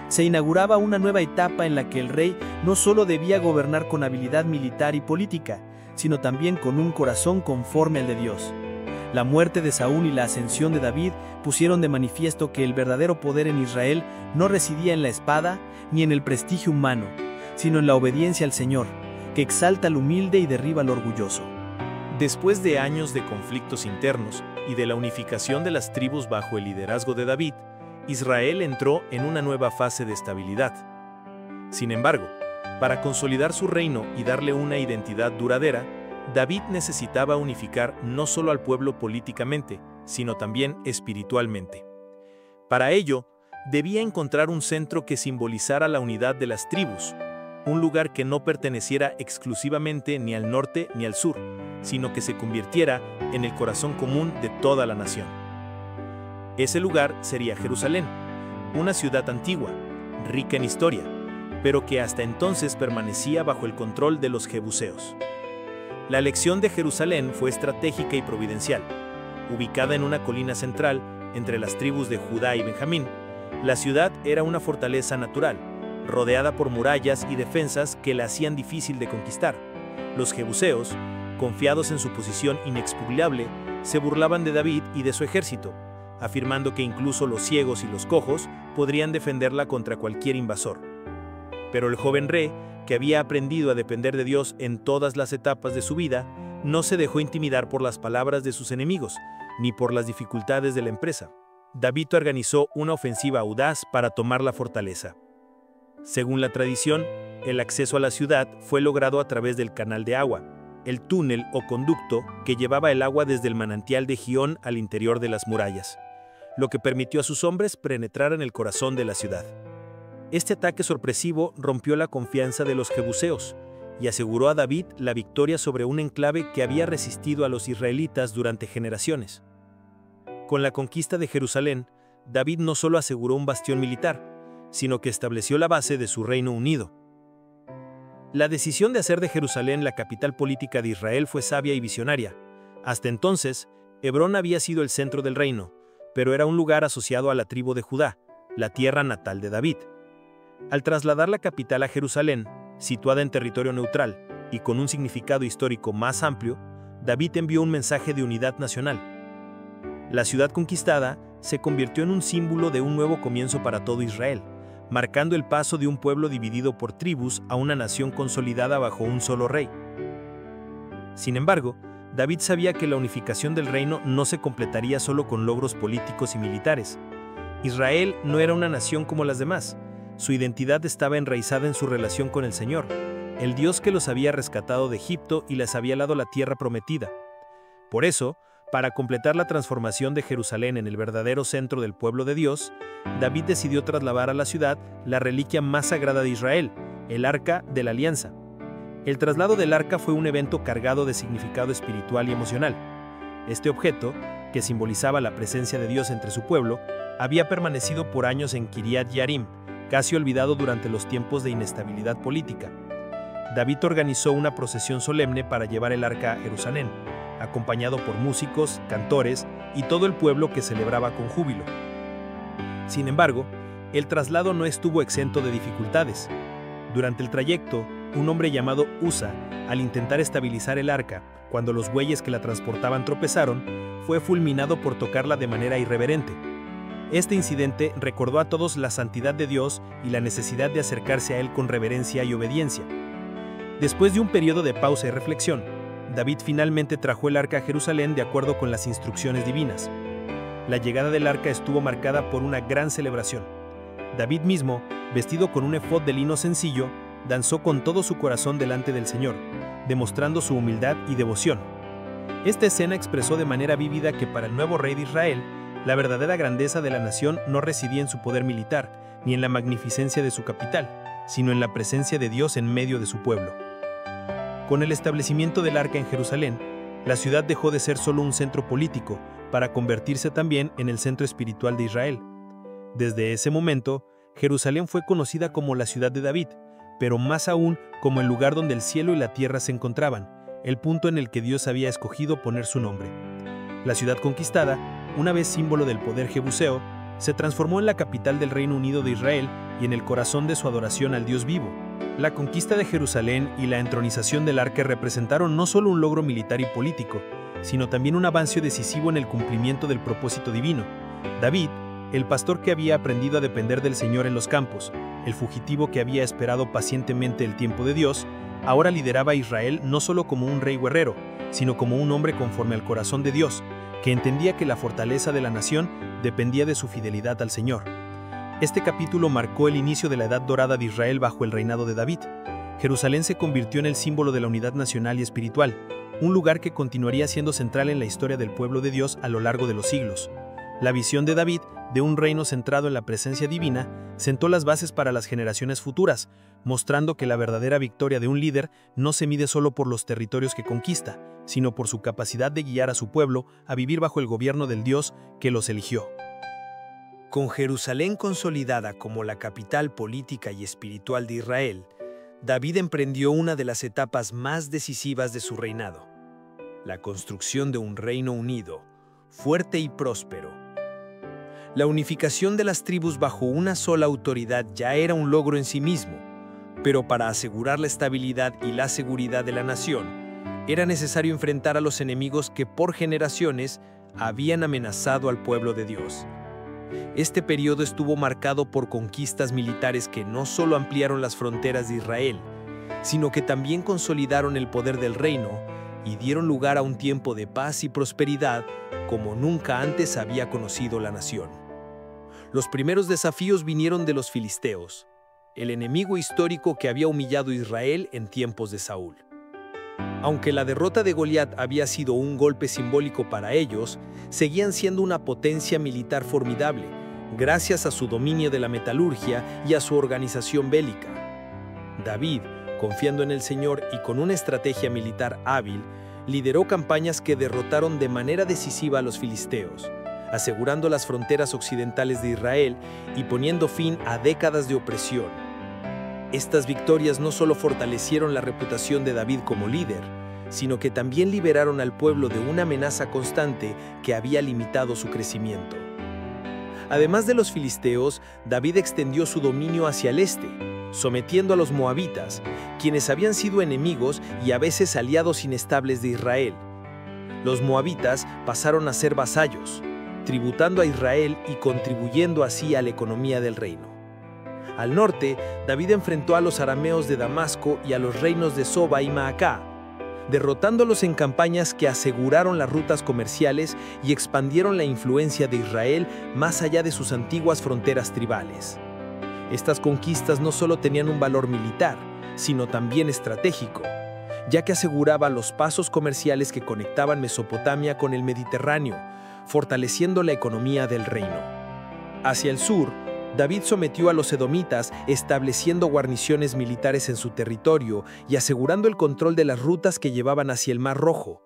S4: Se inauguraba una nueva etapa en la que el rey no solo debía gobernar con habilidad militar y política, sino también con un corazón conforme al de Dios. La muerte de Saúl y la ascensión de David pusieron de manifiesto que el verdadero poder en Israel no residía en la espada ni en el prestigio humano, sino en la obediencia al Señor, que exalta al humilde y derriba al orgulloso.
S5: Después de años de conflictos internos y de la unificación de las tribus bajo el liderazgo de David, Israel entró en una nueva fase de estabilidad. Sin embargo, para consolidar su reino y darle una identidad duradera, David necesitaba unificar no solo al pueblo políticamente, sino también espiritualmente. Para ello, debía encontrar un centro que simbolizara la unidad de las tribus, un lugar que no perteneciera exclusivamente ni al norte ni al sur, sino que se convirtiera en el corazón común de toda la nación. Ese lugar sería Jerusalén, una ciudad antigua, rica en historia, pero que hasta entonces permanecía bajo el control de los jebuseos. La elección de Jerusalén fue estratégica y providencial. Ubicada en una colina central entre las tribus de Judá y Benjamín, la ciudad era una fortaleza natural, rodeada por murallas y defensas que la hacían difícil de conquistar. Los jebuseos, confiados en su posición inexpugnable, se burlaban de David y de su ejército, afirmando que incluso los ciegos y los cojos podrían defenderla contra cualquier invasor. Pero el joven rey, que había aprendido a depender de Dios en todas las etapas de su vida, no se dejó intimidar por las palabras de sus enemigos, ni por las dificultades de la empresa. David organizó una ofensiva audaz para tomar la fortaleza. Según la tradición, el acceso a la ciudad fue logrado a través del canal de agua, el túnel o conducto que llevaba el agua desde el manantial de Gihón al interior de las murallas, lo que permitió a sus hombres penetrar en el corazón de la ciudad. Este ataque sorpresivo rompió la confianza de los jebuseos y aseguró a David la victoria sobre un enclave que había resistido a los israelitas durante generaciones. Con la conquista de Jerusalén, David no solo aseguró un bastión militar, sino que estableció la base de su reino unido. La decisión de hacer de Jerusalén la capital política de Israel fue sabia y visionaria. Hasta entonces, Hebrón había sido el centro del reino, pero era un lugar asociado a la tribu de Judá, la tierra natal de David. Al trasladar la capital a Jerusalén, situada en territorio neutral y con un significado histórico más amplio, David envió un mensaje de unidad nacional. La ciudad conquistada se convirtió en un símbolo de un nuevo comienzo para todo Israel, marcando el paso de un pueblo dividido por tribus a una nación consolidada bajo un solo rey. Sin embargo, David sabía que la unificación del reino no se completaría solo con logros políticos y militares. Israel no era una nación como las demás. Su identidad estaba enraizada en su relación con el Señor, el Dios que los había rescatado de Egipto y les había dado la tierra prometida. Por eso, para completar la transformación de Jerusalén en el verdadero centro del pueblo de Dios, David decidió trasladar a la ciudad la reliquia más sagrada de Israel, el Arca de la Alianza. El traslado del arca fue un evento cargado de significado espiritual y emocional. Este objeto, que simbolizaba la presencia de Dios entre su pueblo, había permanecido por años en Kiriat Yarim, casi olvidado durante los tiempos de inestabilidad política. David organizó una procesión solemne para llevar el arca a Jerusalén, acompañado por músicos, cantores y todo el pueblo que celebraba con júbilo. Sin embargo, el traslado no estuvo exento de dificultades. Durante el trayecto, un hombre llamado Usa, al intentar estabilizar el arca, cuando los bueyes que la transportaban tropezaron, fue fulminado por tocarla de manera irreverente. Este incidente recordó a todos la santidad de Dios y la necesidad de acercarse a Él con reverencia y obediencia. Después de un periodo de pausa y reflexión, David finalmente trajo el arca a Jerusalén de acuerdo con las instrucciones divinas. La llegada del arca estuvo marcada por una gran celebración. David mismo, vestido con un efod de lino sencillo, danzó con todo su corazón delante del Señor, demostrando su humildad y devoción. Esta escena expresó de manera vívida que para el nuevo rey de Israel, la verdadera grandeza de la nación no residía en su poder militar, ni en la magnificencia de su capital, sino en la presencia de Dios en medio de su pueblo. Con el establecimiento del arca en Jerusalén, la ciudad dejó de ser solo un centro político para convertirse también en el centro espiritual de Israel. Desde ese momento, Jerusalén fue conocida como la ciudad de David, pero más aún como el lugar donde el cielo y la tierra se encontraban, el punto en el que Dios había escogido poner su nombre. La ciudad conquistada, una vez símbolo del poder jebuseo, se transformó en la capital del Reino Unido de Israel y en el corazón de su adoración al Dios vivo. La conquista de Jerusalén y la entronización del arca representaron no solo un logro militar y político, sino también un avance decisivo en el cumplimiento del propósito divino. David, el pastor que había aprendido a depender del Señor en los campos, el fugitivo que había esperado pacientemente el tiempo de Dios, ahora lideraba a Israel no solo como un rey guerrero, sino como un hombre conforme al corazón de Dios, que entendía que la fortaleza de la nación dependía de su fidelidad al Señor. Este capítulo marcó el inicio de la edad dorada de Israel bajo el reinado de David. Jerusalén se convirtió en el símbolo de la unidad nacional y espiritual, un lugar que continuaría siendo central en la historia del pueblo de Dios a lo largo de los siglos. La visión de David, de un reino centrado en la presencia divina, sentó las bases para las generaciones futuras, mostrando que la verdadera victoria de un líder no se mide solo por los territorios que conquista, sino por su capacidad de guiar a su pueblo a vivir bajo el gobierno del Dios que los eligió.
S1: Con Jerusalén consolidada como la capital política y espiritual de Israel, David emprendió una de las etapas más decisivas de su reinado: la construcción de un reino unido, fuerte y próspero. La unificación de las tribus bajo una sola autoridad ya era un logro en sí mismo, pero para asegurar la estabilidad y la seguridad de la nación, era necesario enfrentar a los enemigos que por generaciones habían amenazado al pueblo de Dios. Este periodo estuvo marcado por conquistas militares que no solo ampliaron las fronteras de Israel, sino que también consolidaron el poder del reino y dieron lugar a un tiempo de paz y prosperidad como nunca antes había conocido la nación. Los primeros desafíos vinieron de los filisteos, el enemigo histórico que había humillado a Israel en tiempos de Saúl. Aunque la derrota de Goliat había sido un golpe simbólico para ellos, seguían siendo una potencia militar formidable, gracias a su dominio de la metalurgia y a su organización bélica. David, confiando en el Señor y con una estrategia militar hábil, lideró campañas que derrotaron de manera decisiva a los filisteos, asegurando las fronteras occidentales de Israel y poniendo fin a décadas de opresión. Estas victorias no solo fortalecieron la reputación de David como líder, sino que también liberaron al pueblo de una amenaza constante que había limitado su crecimiento. Además de los filisteos, David extendió su dominio hacia el este, sometiendo a los moabitas, quienes habían sido enemigos y a veces aliados inestables de Israel. Los moabitas pasaron a ser vasallos, tributando a Israel y contribuyendo así a la economía del reino. Al norte, David enfrentó a los arameos de Damasco y a los reinos de Soba y Maacá, derrotándolos en campañas que aseguraron las rutas comerciales y expandieron la influencia de Israel más allá de sus antiguas fronteras tribales. Estas conquistas no solo tenían un valor militar, sino también estratégico, ya que aseguraba los pasos comerciales que conectaban Mesopotamia con el Mediterráneo, fortaleciendo la economía del reino. Hacia el sur, David sometió a los edomitas, estableciendo guarniciones militares en su territorio y asegurando el control de las rutas que llevaban hacia el Mar Rojo.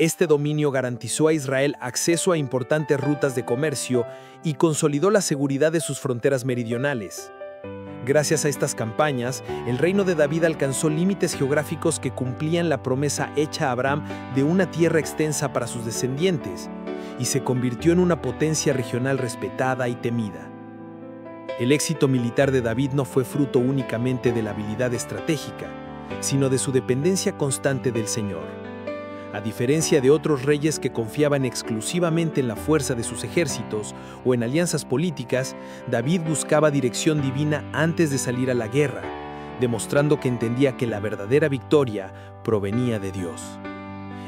S1: Este dominio garantizó a Israel acceso a importantes rutas de comercio y consolidó la seguridad de sus fronteras meridionales. Gracias a estas campañas, el reino de David alcanzó límites geográficos que cumplían la promesa hecha a Abraham de una tierra extensa para sus descendientes, y se convirtió en una potencia regional respetada y temida. El éxito militar de David no fue fruto únicamente de la habilidad estratégica, sino de su dependencia constante del Señor. A diferencia de otros reyes que confiaban exclusivamente en la fuerza de sus ejércitos o en alianzas políticas, David buscaba dirección divina antes de salir a la guerra, demostrando que entendía que la verdadera victoria provenía de Dios.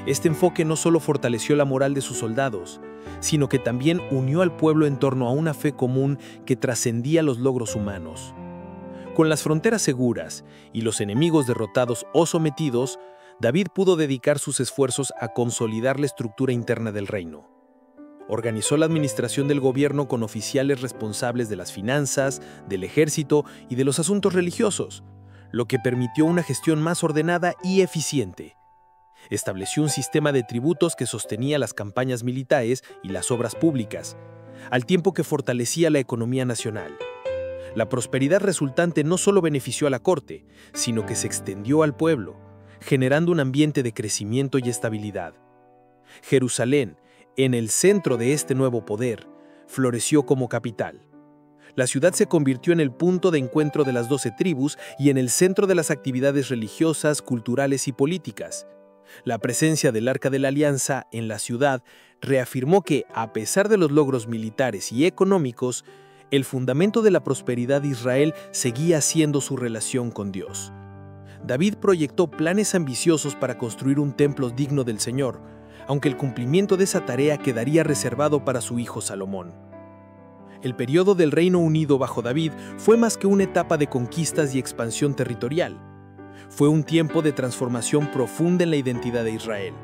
S1: Este enfoque no solo fortaleció la moral de sus soldados, sino que también unió al pueblo en torno a una fe común que trascendía los logros humanos. Con las fronteras seguras y los enemigos derrotados o sometidos, David pudo dedicar sus esfuerzos a consolidar la estructura interna del reino. Organizó la administración del gobierno con oficiales responsables de las finanzas, del ejército y de los asuntos religiosos, lo que permitió una gestión más ordenada y eficiente. Estableció un sistema de tributos que sostenía las campañas militares y las obras públicas, al tiempo que fortalecía la economía nacional. La prosperidad resultante no solo benefició a la corte, sino que se extendió al pueblo, generando un ambiente de crecimiento y estabilidad. Jerusalén, en el centro de este nuevo poder, floreció como capital. La ciudad se convirtió en el punto de encuentro de las 12 tribus y en el centro de las actividades religiosas, culturales y políticas. La presencia del Arca de la Alianza en la ciudad reafirmó que, a pesar de los logros militares y económicos, el fundamento de la prosperidad de Israel seguía siendo su relación con Dios. David proyectó planes ambiciosos para construir un templo digno del Señor, aunque el cumplimiento de esa tarea quedaría reservado para su hijo Salomón. El periodo del Reino Unido bajo David fue más que una etapa de conquistas y expansión territorial. Fue un tiempo de transformación profunda en la identidad de Israel.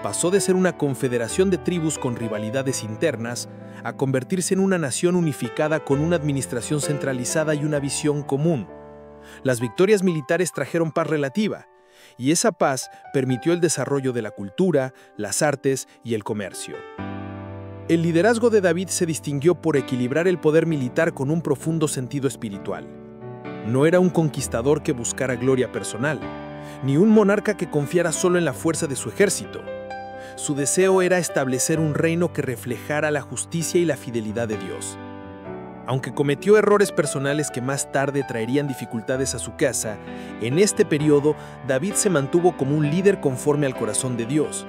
S1: Pasó de ser una confederación de tribus con rivalidades internas a convertirse en una nación unificada con una administración centralizada y una visión común. Las victorias militares trajeron paz relativa, y esa paz permitió el desarrollo de la cultura, las artes y el comercio. El liderazgo de David se distinguió por equilibrar el poder militar con un profundo sentido espiritual.
S5: No era un conquistador que buscara gloria personal, ni un monarca que confiara solo en la fuerza de su ejército. Su deseo era establecer un reino que reflejara la justicia y la fidelidad de Dios. Aunque cometió errores personales que más tarde traerían dificultades a su casa, en este periodo David se mantuvo como un líder conforme al corazón de Dios,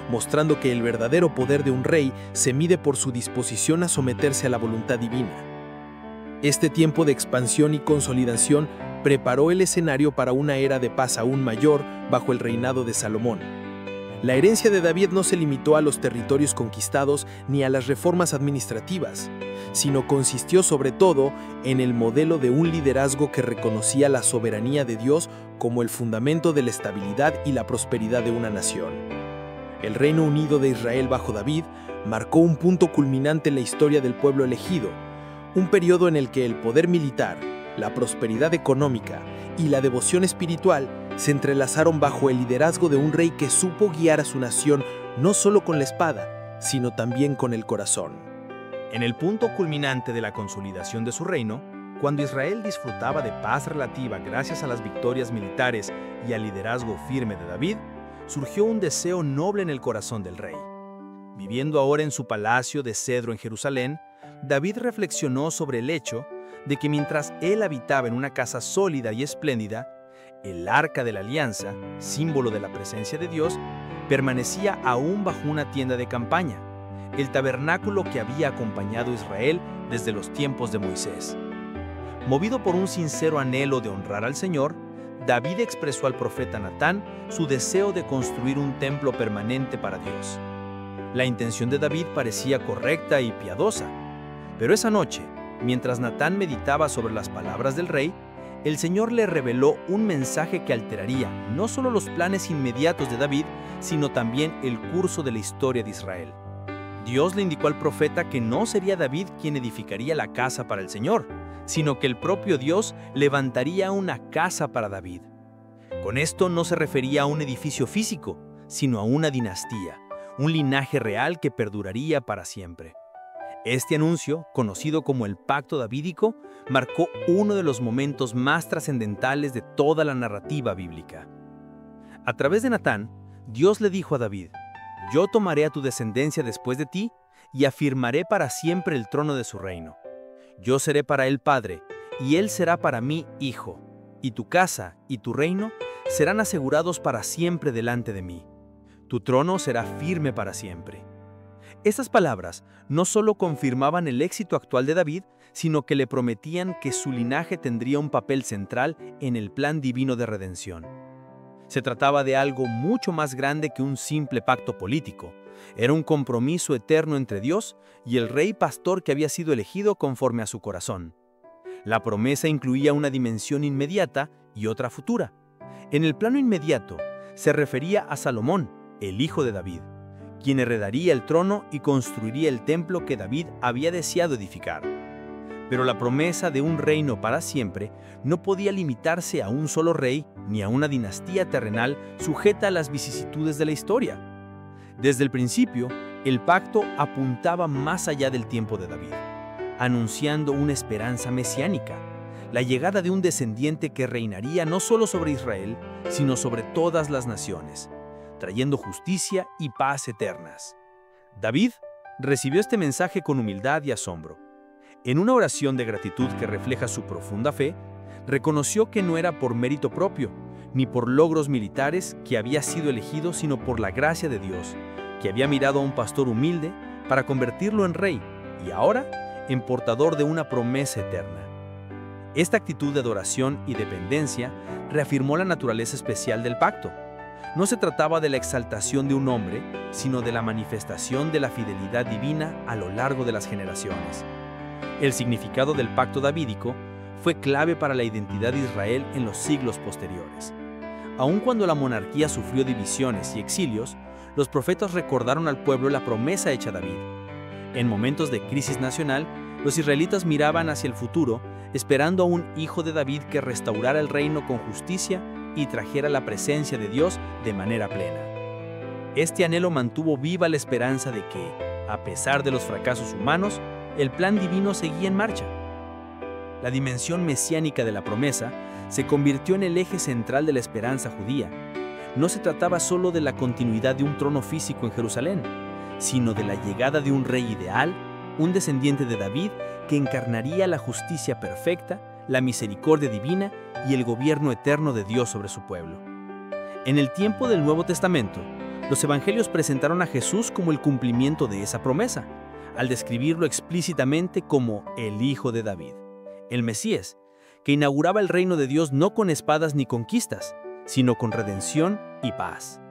S5: mostrando que el verdadero poder de un rey se mide por su disposición a someterse a la voluntad divina. Este tiempo de expansión y consolidación preparó el escenario para una era de paz aún mayor bajo el reinado de Salomón. La herencia de David no se limitó a los territorios conquistados ni a las reformas administrativas, sino consistió sobre todo en el modelo de un liderazgo que reconocía la soberanía de Dios como el fundamento de la estabilidad y la prosperidad de una nación. El Reino Unido de Israel bajo David marcó un punto culminante en la historia del pueblo elegido, un periodo en el que el poder militar, la prosperidad económica y la devoción espiritual se entrelazaron bajo el liderazgo de un rey que supo guiar a su nación no solo con la espada, sino también con el corazón.
S3: En el punto culminante de la consolidación de su reino, cuando Israel disfrutaba de paz relativa gracias a las victorias militares y al liderazgo firme de David, surgió un deseo noble en el corazón del rey. Viviendo ahora en su palacio de cedro en Jerusalén, David reflexionó sobre el hecho de que mientras él habitaba en una casa sólida y espléndida, el Arca de la Alianza, símbolo de la presencia de Dios, permanecía aún bajo una tienda de campaña, el tabernáculo que había acompañado a Israel desde los tiempos de Moisés. Movido por un sincero anhelo de honrar al Señor, David expresó al profeta Natán su deseo de construir un templo permanente para Dios. La intención de David parecía correcta y piadosa, pero esa noche, mientras Natán meditaba sobre las palabras del rey, el Señor le reveló un mensaje que alteraría no solo los planes inmediatos de David, sino también el curso de la historia de Israel. Dios le indicó al profeta que no sería David quien edificaría la casa para el Señor, sino que el propio Dios levantaría una casa para David. Con esto no se refería a un edificio físico, sino a una dinastía, un linaje real que perduraría para siempre. Este anuncio, conocido como el Pacto Davídico, marcó uno de los momentos más trascendentales de toda la narrativa bíblica. A través de Natán, Dios le dijo a David: «Yo tomaré a tu descendencia después de ti y afirmaré para siempre el trono de su reino. Yo seré para él padre, y él será para mí hijo, y tu casa y tu reino serán asegurados para siempre delante de mí. Tu trono será firme para siempre». Estas palabras no solo confirmaban el éxito actual de David, sino que le prometían que su linaje tendría un papel central en el plan divino de redención. Se trataba de algo mucho más grande que un simple pacto político. Era un compromiso eterno entre Dios y el rey pastor que había sido elegido conforme a su corazón. La promesa incluía una dimensión inmediata y otra futura. En el plano inmediato, se refería a Salomón, el hijo de David, quien heredaría el trono y construiría el templo que David había deseado edificar. Pero la promesa de un reino para siempre no podía limitarse a un solo rey ni a una dinastía terrenal sujeta a las vicisitudes de la historia. Desde el principio, el pacto apuntaba más allá del tiempo de David, anunciando una esperanza mesiánica, la llegada de un descendiente que reinaría no solo sobre Israel, sino sobre todas las naciones, trayendo justicia y paz eternas. David recibió este mensaje con humildad y asombro. En una oración de gratitud que refleja su profunda fe, reconoció que no era por mérito propio, ni por logros militares que había sido elegido, sino por la gracia de Dios, que había mirado a un pastor humilde para convertirlo en rey, y ahora en portador de una promesa eterna. Esta actitud de adoración y dependencia reafirmó la naturaleza especial del pacto. No se trataba de la exaltación de un hombre, sino de la manifestación de la fidelidad divina a lo largo de las generaciones. El significado del pacto davídico fue clave para la identidad de Israel en los siglos posteriores. Aun cuando la monarquía sufrió divisiones y exilios, los profetas recordaron al pueblo la promesa hecha a David. En momentos de crisis nacional, los israelitas miraban hacia el futuro, esperando a un hijo de David que restaurara el reino con justicia y trajera la presencia de Dios de manera plena. Este anhelo mantuvo viva la esperanza de que, a pesar de los fracasos humanos, el plan divino seguía en marcha.
S4: la dimensión mesiánica de la promesa, se convirtió en el eje central de la esperanza judía. No se trataba solo de la continuidad de un trono físico en Jerusalén, sino de la llegada de un rey ideal, un descendiente de David que encarnaría la justicia perfecta, la misericordia divina y el gobierno eterno de Dios sobre su pueblo. En el tiempo del Nuevo Testamento, los evangelios presentaron a Jesús como el cumplimiento de esa promesa, al describirlo explícitamente como el Hijo de David, el Mesías, que inauguraba el reino de Dios no con espadas ni conquistas, sino con redención y paz.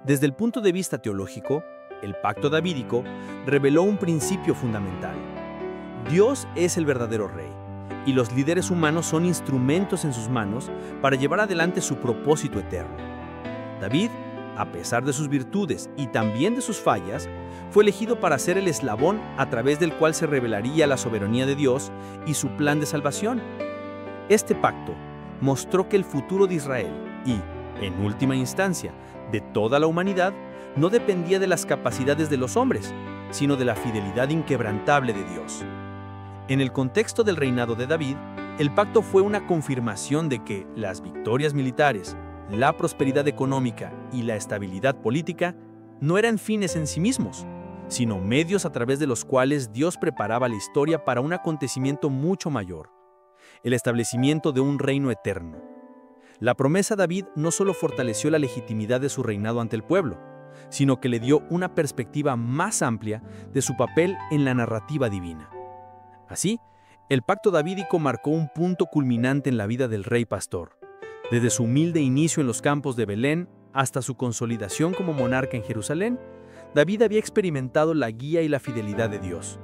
S4: Desde el punto de vista teológico, el pacto davídico reveló un principio fundamental. Dios es el verdadero rey, y los líderes humanos son instrumentos en sus manos para llevar adelante su propósito eterno. David, a pesar de sus virtudes y también de sus fallas, fue elegido para ser el eslabón a través del cual se revelaría la soberanía de Dios y su plan de salvación. Este pacto mostró que el futuro de Israel y, en última instancia, de toda la humanidad, no dependía de las capacidades de los hombres, sino de la fidelidad inquebrantable de Dios. En el contexto del reinado de David, el pacto fue una confirmación de que las victorias militares, la prosperidad económica y la estabilidad política no eran fines en sí mismos, sino medios a través de los cuales Dios preparaba la historia para un acontecimiento mucho mayor: el establecimiento de un reino eterno. La promesa a David no solo fortaleció la legitimidad de su reinado ante el pueblo, sino que le dio una perspectiva más amplia de su papel en la narrativa divina. Así, el pacto davídico marcó un punto culminante en la vida del rey pastor. Desde su humilde inicio en los campos de Belén hasta su consolidación como monarca en Jerusalén, David había experimentado la guía y la fidelidad de Dios.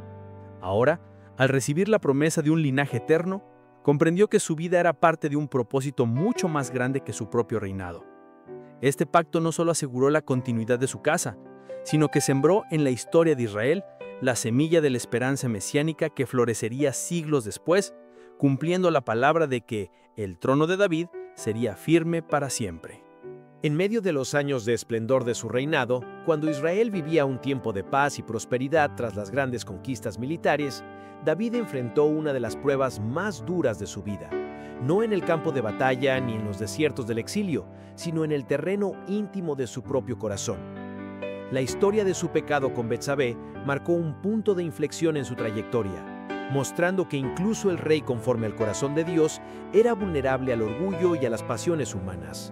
S4: Ahora, al recibir la promesa de un linaje eterno, comprendió que su vida era parte de un propósito mucho más grande que su propio reinado. Este pacto no solo aseguró la continuidad de su casa, sino que sembró en la historia de Israel la semilla de la esperanza mesiánica que florecería siglos después, cumpliendo la palabra de que el trono de David sería firme para siempre.
S1: En medio de los años de esplendor de su reinado, cuando Israel vivía un tiempo de paz y prosperidad tras las grandes conquistas militares, David enfrentó una de las pruebas más duras de su vida, no en el campo de batalla ni en los desiertos del exilio, sino en el terreno íntimo de su propio corazón. La historia de su pecado con Betsabé marcó un punto de inflexión en su trayectoria, mostrando que incluso el rey conforme al corazón de Dios era vulnerable al orgullo y a las pasiones humanas.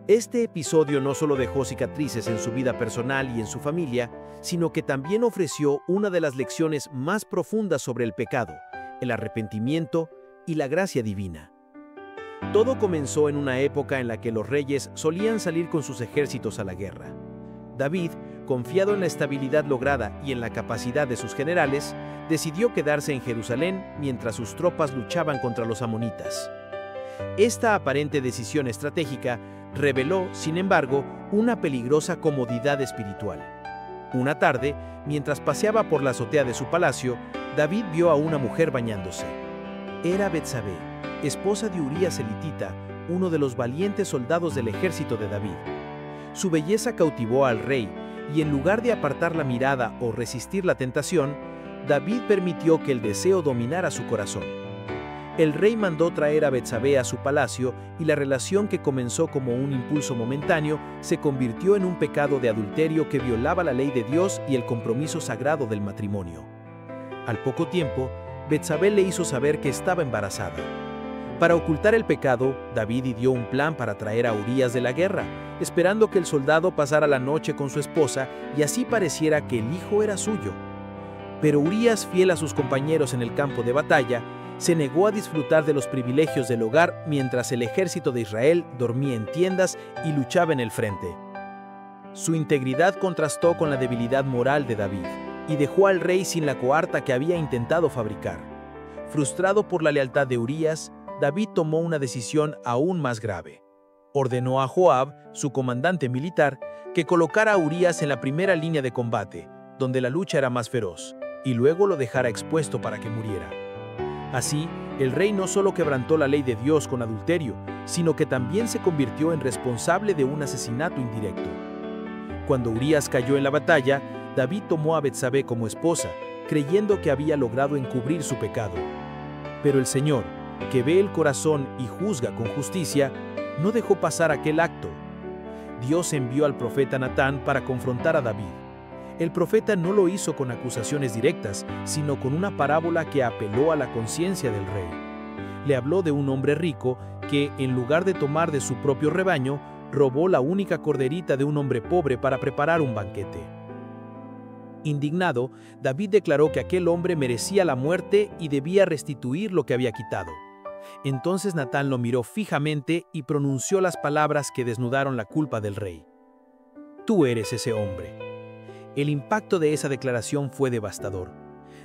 S1: Este episodio no solo dejó cicatrices en su vida personal y en su familia, sino que también ofreció una de las lecciones más profundas sobre el pecado, el arrepentimiento y la gracia divina. Todo comenzó en una época en la que los reyes solían salir con sus ejércitos a la guerra. David, confiado en la estabilidad lograda y en la capacidad de sus generales, decidió quedarse en Jerusalén mientras sus tropas luchaban contra los amonitas. Esta aparente decisión estratégica reveló, sin embargo, una peligrosa comodidad espiritual. Una tarde, mientras paseaba por la azotea de su palacio, David vio a una mujer bañándose. Era Betsabé, esposa de Urías elitita, uno de los valientes soldados del ejército de David. Su belleza cautivó al rey, y en lugar de apartar la mirada o resistir la tentación, David permitió que el deseo dominara su corazón. El rey mandó traer a Betsabé a su palacio y la relación que comenzó como un impulso momentáneo se convirtió en un pecado de adulterio que violaba la ley de Dios y el compromiso sagrado del matrimonio. Al poco tiempo, Betsabé le hizo saber que estaba embarazada. Para ocultar el pecado, David ideó un plan para traer a Urías de la guerra, esperando que el soldado pasara la noche con su esposa y así pareciera que el hijo era suyo. Pero Urías, fiel a sus compañeros en el campo de batalla, se negó a disfrutar de los privilegios del hogar mientras el ejército de Israel dormía en tiendas y luchaba en el frente. Su integridad contrastó con la debilidad moral de David y dejó al rey sin la coarta que había intentado fabricar. Frustrado por la lealtad de Urías, David tomó una decisión aún más grave. Ordenó a Joab, su comandante militar, que colocara a Urías en la primera línea de combate, donde la lucha era más feroz, y luego lo dejara expuesto para que muriera. Así, el rey no solo quebrantó la ley de Dios con adulterio, sino que también se convirtió en responsable de un asesinato indirecto. Cuando Urías cayó en la batalla, David tomó a Betsabé como esposa, creyendo que había logrado encubrir su pecado.
S3: Pero el Señor, que ve el corazón y juzga con justicia, no dejó pasar aquel acto. Dios envió al profeta Natán para confrontar a David. El profeta no lo hizo con acusaciones directas, sino con una parábola que apeló a la conciencia del rey. Le habló de un hombre rico que, en lugar de tomar de su propio rebaño, robó la única corderita de un hombre pobre para preparar un banquete. Indignado, David declaró que aquel hombre merecía la muerte y debía restituir lo que había quitado. Entonces Natán lo miró fijamente y pronunció las palabras que desnudaron la culpa del rey. «Tú eres ese hombre». El impacto de esa declaración fue devastador.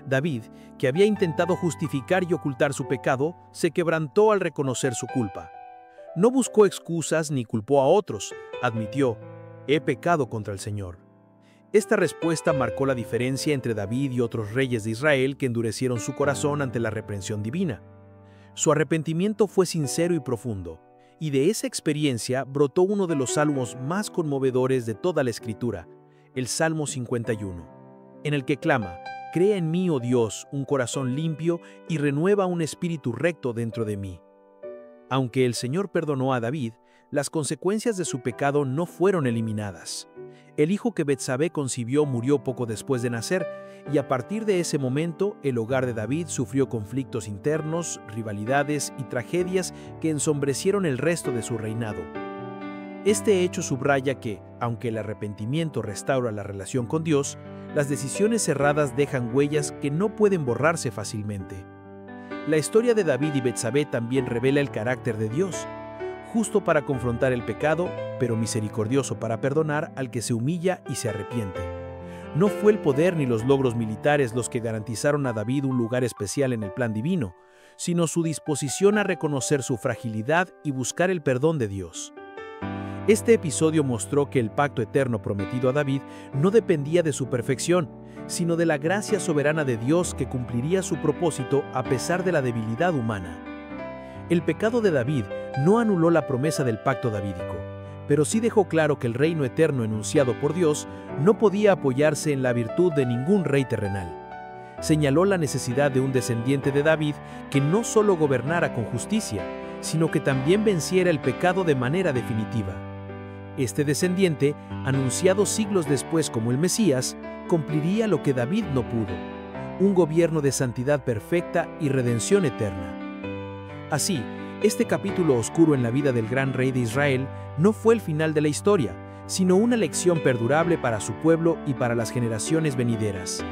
S3: David, que había intentado justificar y ocultar su pecado, se quebrantó al reconocer su culpa. No buscó excusas ni culpó a otros, admitió: «He pecado contra el Señor». Esta respuesta marcó la diferencia entre David y otros reyes de Israel que endurecieron su corazón ante la reprensión divina. Su arrepentimiento fue sincero y profundo, y de esa experiencia brotó uno de los salmos más conmovedores de toda la Escritura, el Salmo 51, en el que clama: «Crea en mí, oh Dios, un corazón limpio y renueva un espíritu recto dentro de mí». Aunque el Señor perdonó a David, las consecuencias de su pecado no fueron eliminadas. El hijo que Betsabé concibió murió poco después de nacer, y a partir de ese momento el hogar de David sufrió conflictos internos, rivalidades y tragedias que ensombrecieron el resto de su reinado. Este hecho subraya que, aunque el arrepentimiento restaura la relación con Dios, las decisiones erradas dejan huellas que no pueden borrarse fácilmente. La historia de David y Betsabé también revela el carácter de Dios, justo para confrontar el pecado, pero misericordioso para perdonar al que se humilla y se arrepiente. No fue el poder ni los logros militares los que garantizaron a David un lugar especial en el plan divino, sino su disposición a reconocer su fragilidad y buscar el perdón de Dios. Este episodio mostró que el pacto eterno prometido a David no dependía de su perfección, sino de la gracia soberana de Dios que cumpliría su propósito a pesar de la debilidad humana. El pecado de David no anuló la promesa del pacto davídico, pero sí dejó claro que el reino eterno enunciado por Dios no podía apoyarse en la virtud de ningún rey terrenal. Señaló la necesidad de un descendiente de David que no solo gobernara con justicia, sino que también venciera el pecado de manera definitiva. Este descendiente, anunciado siglos después como el Mesías, cumpliría lo que David no pudo: un gobierno de santidad perfecta y redención eterna. Así, este capítulo oscuro en la vida del gran rey de Israel no fue el final de la historia, sino una lección perdurable para su pueblo y para las generaciones venideras.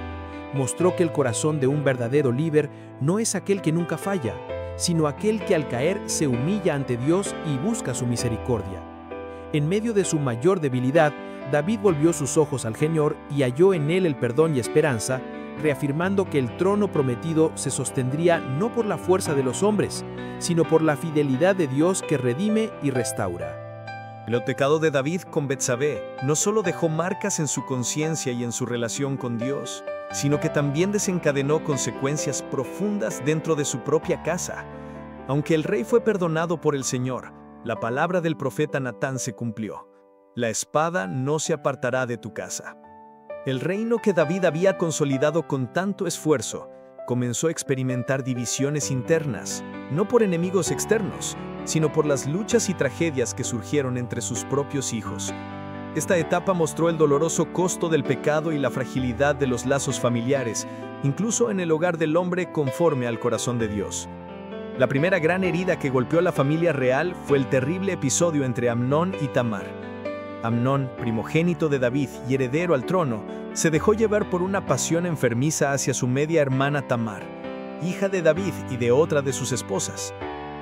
S3: Mostró que el corazón de un verdadero líder no es aquel que nunca falla, sino aquel que al caer se humilla ante Dios y busca su misericordia. En medio de su mayor debilidad, David volvió sus ojos al Señor y halló en él el perdón y esperanza, reafirmando que el trono prometido se sostendría no por la fuerza de los hombres, sino por la fidelidad de Dios que redime y restaura.
S6: El pecado de David con Betsabé no solo dejó marcas en su conciencia y en su relación con Dios, sino que también desencadenó consecuencias profundas dentro de su propia casa. Aunque el rey fue perdonado por el Señor, la palabra del profeta Natán se cumplió: «La espada no se apartará de tu casa». El reino que David había consolidado con tanto esfuerzo comenzó a experimentar divisiones internas, no por enemigos externos, sino por las luchas y tragedias que surgieron entre sus propios hijos. Esta etapa mostró el doloroso costo del pecado y la fragilidad de los lazos familiares, incluso en el hogar del hombre conforme al corazón de Dios. La primera gran herida que golpeó a la familia real fue el terrible episodio entre Amnón y Tamar. Amnón, primogénito de David y heredero al trono, se dejó llevar por una pasión enfermiza hacia su media hermana Tamar, hija de David y de otra de sus esposas.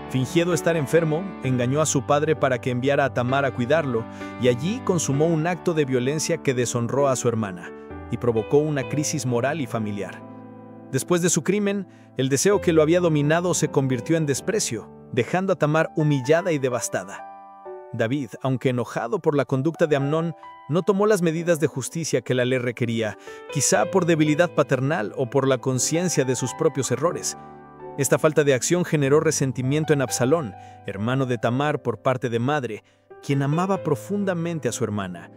S6: Fingiendo estar enfermo, engañó a su padre para que enviara a Tamar a cuidarlo, y allí consumó un acto de violencia que deshonró a su hermana y provocó una crisis moral y familiar. Después de su crimen, el deseo que lo había dominado se convirtió en desprecio, dejando a Tamar humillada y devastada. David, aunque enojado por la conducta de Amnón, no tomó las medidas de justicia que la ley requería, quizá por debilidad paternal o por la conciencia de sus propios errores. Esta falta de acción generó resentimiento en Absalón, hermano de Tamar por parte de madre, quien amaba profundamente a su hermana.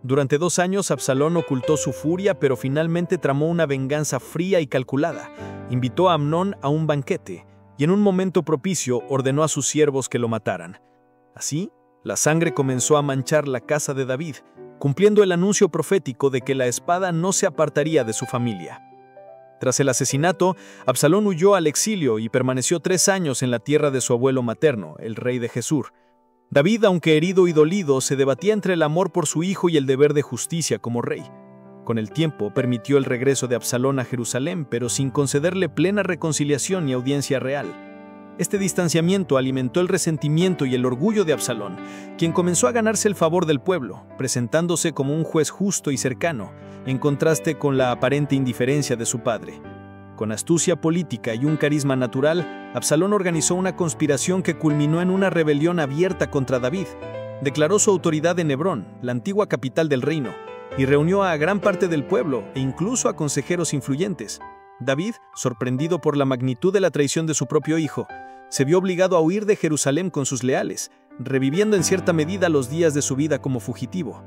S6: Durante 2 años, Absalón ocultó su furia, pero finalmente tramó una venganza fría y calculada. Invitó a Amnón a un banquete,
S4: y en un momento propicio ordenó a sus siervos que lo mataran. Así, la sangre comenzó a manchar la casa de David, cumpliendo el anuncio profético de que la espada no se apartaría de su familia. Tras el asesinato, Absalón huyó al exilio y permaneció 3 años en la tierra de su abuelo materno, el rey de Gesur. David, aunque herido y dolido, se debatía entre el amor por su hijo y el deber de justicia como rey. Con el tiempo, permitió el regreso de Absalón a Jerusalén, pero sin concederle plena reconciliación ni audiencia real. Este distanciamiento alimentó el resentimiento y el orgullo de Absalón, quien comenzó a ganarse el favor del pueblo, presentándose como un juez justo y cercano, en contraste con la aparente indiferencia de su padre. Con astucia política y un carisma natural, Absalón organizó una conspiración que culminó en una rebelión abierta contra David. Declaró su autoridad en Hebrón, la antigua capital del reino, y reunió a gran parte del pueblo e incluso a consejeros influyentes. David, sorprendido por la magnitud de la traición de su propio hijo, se vio obligado a huir de Jerusalén con sus leales, reviviendo en cierta medida los días de su vida como fugitivo.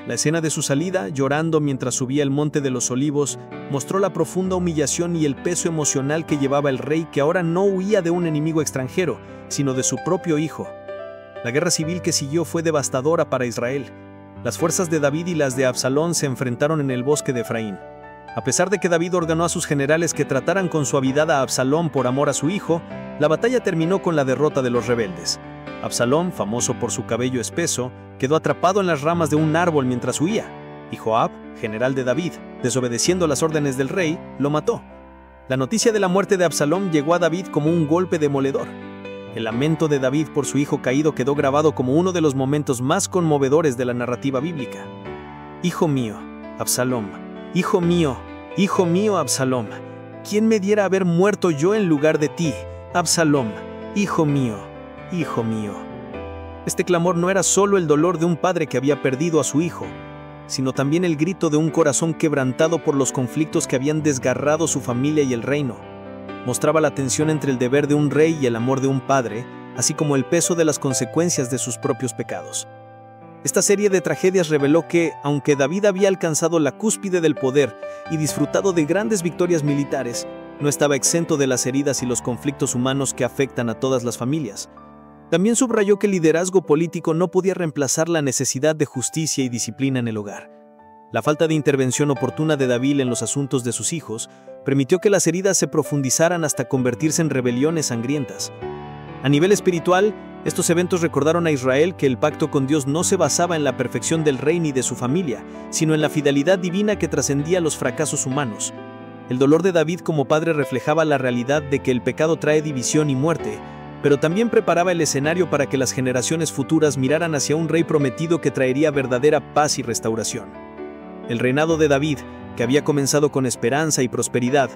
S4: La escena de su salida, llorando mientras subía el Monte de los Olivos, mostró la profunda humillación y el peso emocional que llevaba el rey, que ahora no huía de un enemigo extranjero, sino de su propio hijo. La guerra civil que siguió fue devastadora para Israel. Las fuerzas de David y las de Absalón se enfrentaron en el bosque de Efraín. A pesar de que David ordenó a sus generales que trataran con suavidad a Absalón por amor a su hijo, la batalla terminó con la derrota de los rebeldes. Absalón, famoso por su cabello espeso, quedó atrapado en las ramas de un árbol mientras huía, y Joab, general de David, desobedeciendo las órdenes del rey, lo mató. La noticia de la muerte de Absalón llegó a David como un golpe demoledor. El lamento de David por su hijo caído quedó grabado como uno de los momentos más conmovedores de la narrativa bíblica. Hijo mío, Absalón, hijo mío, Absalón, ¿quién me diera haber muerto yo en lugar de ti, Absalón, hijo mío, hijo mío? Este clamor no era solo el dolor de un padre que había perdido a su hijo, sino también el grito de un corazón quebrantado por los conflictos que habían desgarrado su familia y el reino. Mostraba la tensión entre el deber de un rey y el amor de un padre, así como el peso de las consecuencias de sus propios pecados. Esta serie de tragedias reveló que, aunque David había alcanzado la cúspide del poder y disfrutado de grandes victorias militares, no estaba exento de las heridas y los conflictos humanos que afectan a todas las familias. También subrayó que el liderazgo político no podía reemplazar la necesidad de justicia y disciplina en el hogar. La falta de intervención oportuna de David en los asuntos de sus hijos permitió que las heridas se profundizaran hasta convertirse en rebeliones sangrientas. A nivel espiritual, estos eventos recordaron a Israel que el pacto con Dios no se basaba en la perfección del rey ni de su familia, sino en la fidelidad divina que trascendía los fracasos humanos. El dolor de David como padre reflejaba la realidad de que el pecado trae división y muerte, pero también preparaba el escenario para que las generaciones futuras miraran hacia un rey prometido que traería verdadera paz y restauración. El reinado de David, que había comenzado con esperanza y prosperidad,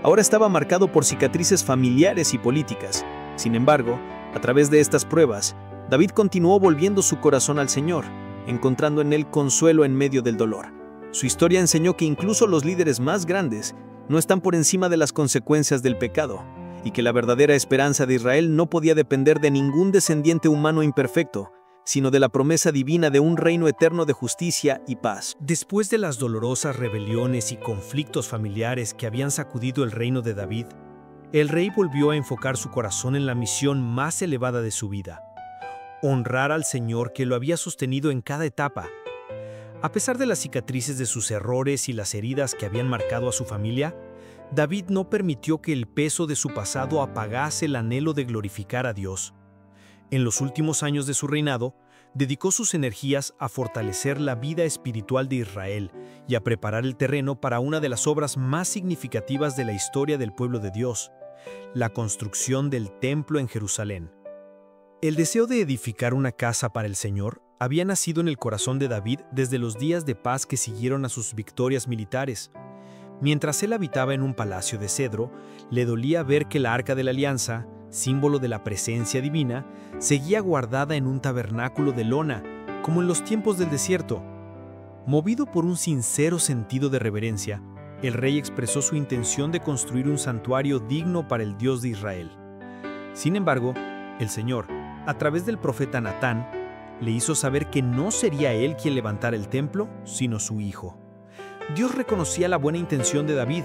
S4: ahora estaba marcado por cicatrices familiares y políticas. Sin embargo, a través de estas pruebas, David continuó volviendo su corazón al Señor, encontrando en él consuelo en medio del dolor. Su historia enseñó que incluso los líderes más grandes no están por encima de las consecuencias del pecado, y que la verdadera esperanza de Israel no podía depender de ningún descendiente humano imperfecto, sino de la promesa divina de un reino eterno de justicia y paz.
S3: Después de las dolorosas rebeliones y conflictos familiares que habían sacudido el reino de David, el rey volvió a enfocar su corazón en la misión más elevada de su vida: honrar al Señor que lo había sostenido en cada etapa. A pesar de las cicatrices de sus errores y las heridas que habían marcado a su familia, David no permitió que el peso de su pasado apagase el anhelo de glorificar a Dios. En los últimos años de su reinado, dedicó sus energías a fortalecer la vida espiritual de Israel y a preparar el terreno para una de las obras más significativas de la historia del pueblo de Dios: la construcción del templo en Jerusalén. El deseo de edificar una casa para el Señor había nacido en el corazón de David desde los días de paz que siguieron a sus victorias militares. Mientras él habitaba en un palacio de cedro, le dolía ver que la Arca de la Alianza, símbolo de la presencia divina, seguía guardada en un tabernáculo de lona, como en los tiempos del desierto. Movido por un sincero sentido de reverencia, el rey expresó su intención de construir un santuario digno para el Dios de Israel. Sin embargo, el Señor, a través del profeta Natán, le hizo saber que no sería él quien levantara el templo, sino su hijo. Dios reconocía la buena intención de David,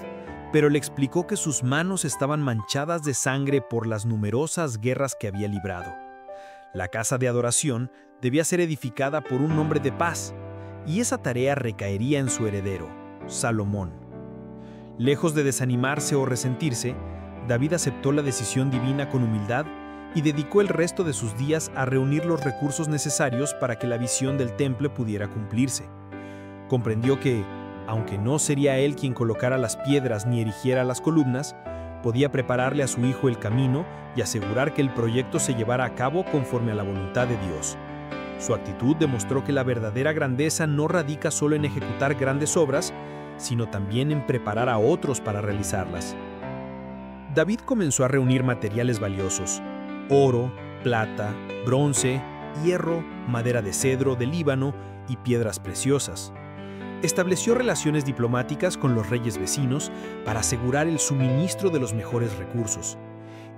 S3: pero le explicó que sus manos estaban manchadas de sangre por las numerosas guerras que había librado. La casa de adoración debía ser edificada por un hombre de paz, y esa tarea recaería en su heredero, Salomón. Lejos de desanimarse o resentirse, David aceptó la decisión divina con humildad y dedicó el resto de sus días a reunir los recursos necesarios para que la visión del templo pudiera cumplirse. Comprendió que, aunque no sería él quien colocara las piedras ni erigiera las columnas, podía prepararle a su hijo el camino y asegurar que el proyecto se llevara a cabo conforme a la voluntad de Dios. Su actitud demostró que la verdadera grandeza no radica solo en ejecutar grandes obras, sino también en preparar a otros para realizarlas. David comenzó a reunir materiales valiosos: oro, plata, bronce, hierro, madera de cedro de Líbano y piedras preciosas. Estableció relaciones diplomáticas con los reyes vecinos para asegurar el suministro de los mejores recursos.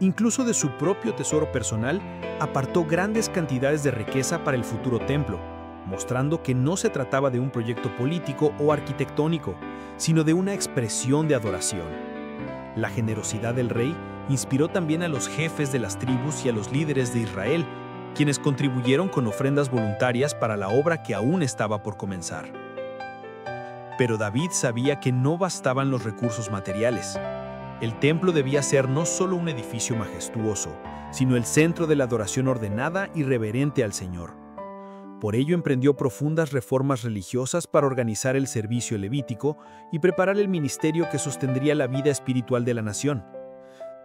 S3: Incluso de su propio tesoro personal, apartó grandes cantidades de riqueza para el futuro templo, mostrando que no se trataba de un proyecto político o arquitectónico, sino de una expresión de adoración. La generosidad del rey inspiró también a los jefes de las tribus y a los líderes de Israel, quienes contribuyeron con ofrendas voluntarias para la obra que aún estaba por comenzar. Pero David sabía que no bastaban los recursos materiales. El templo debía ser no solo un edificio majestuoso, sino el centro de la adoración ordenada y reverente al Señor. Por ello emprendió profundas reformas religiosas para organizar el servicio levítico y preparar el ministerio que sostendría la vida espiritual de la nación.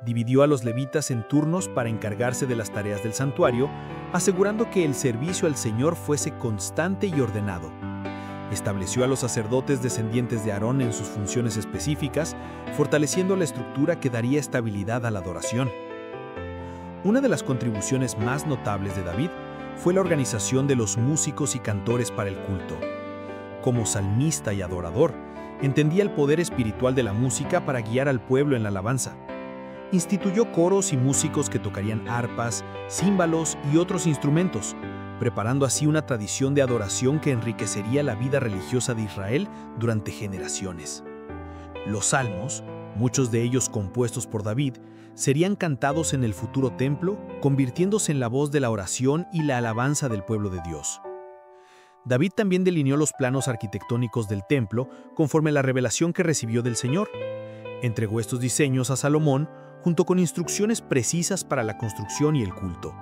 S3: Dividió a los levitas en turnos para encargarse de las tareas del santuario, asegurando que el servicio al Señor fuese constante y ordenado. Estableció a los sacerdotes descendientes de Aarón en sus funciones específicas, fortaleciendo la estructura que daría estabilidad a la adoración. Una de las contribuciones más notables de David fue la organización de los músicos y cantores para el culto. Como salmista y adorador, entendía el poder espiritual de la música para guiar al pueblo en la alabanza. Instituyó coros y músicos que tocarían arpas, címbalos y otros instrumentos, preparando así una tradición de adoración que enriquecería la vida religiosa de Israel durante generaciones. Los salmos, muchos de ellos compuestos por David, serían cantados en el futuro templo, convirtiéndose en la voz de la oración y la alabanza del pueblo de Dios. David también delineó los planos arquitectónicos del templo conforme a la revelación que recibió del Señor. Entregó estos diseños a Salomón, junto con instrucciones precisas para la construcción y el culto.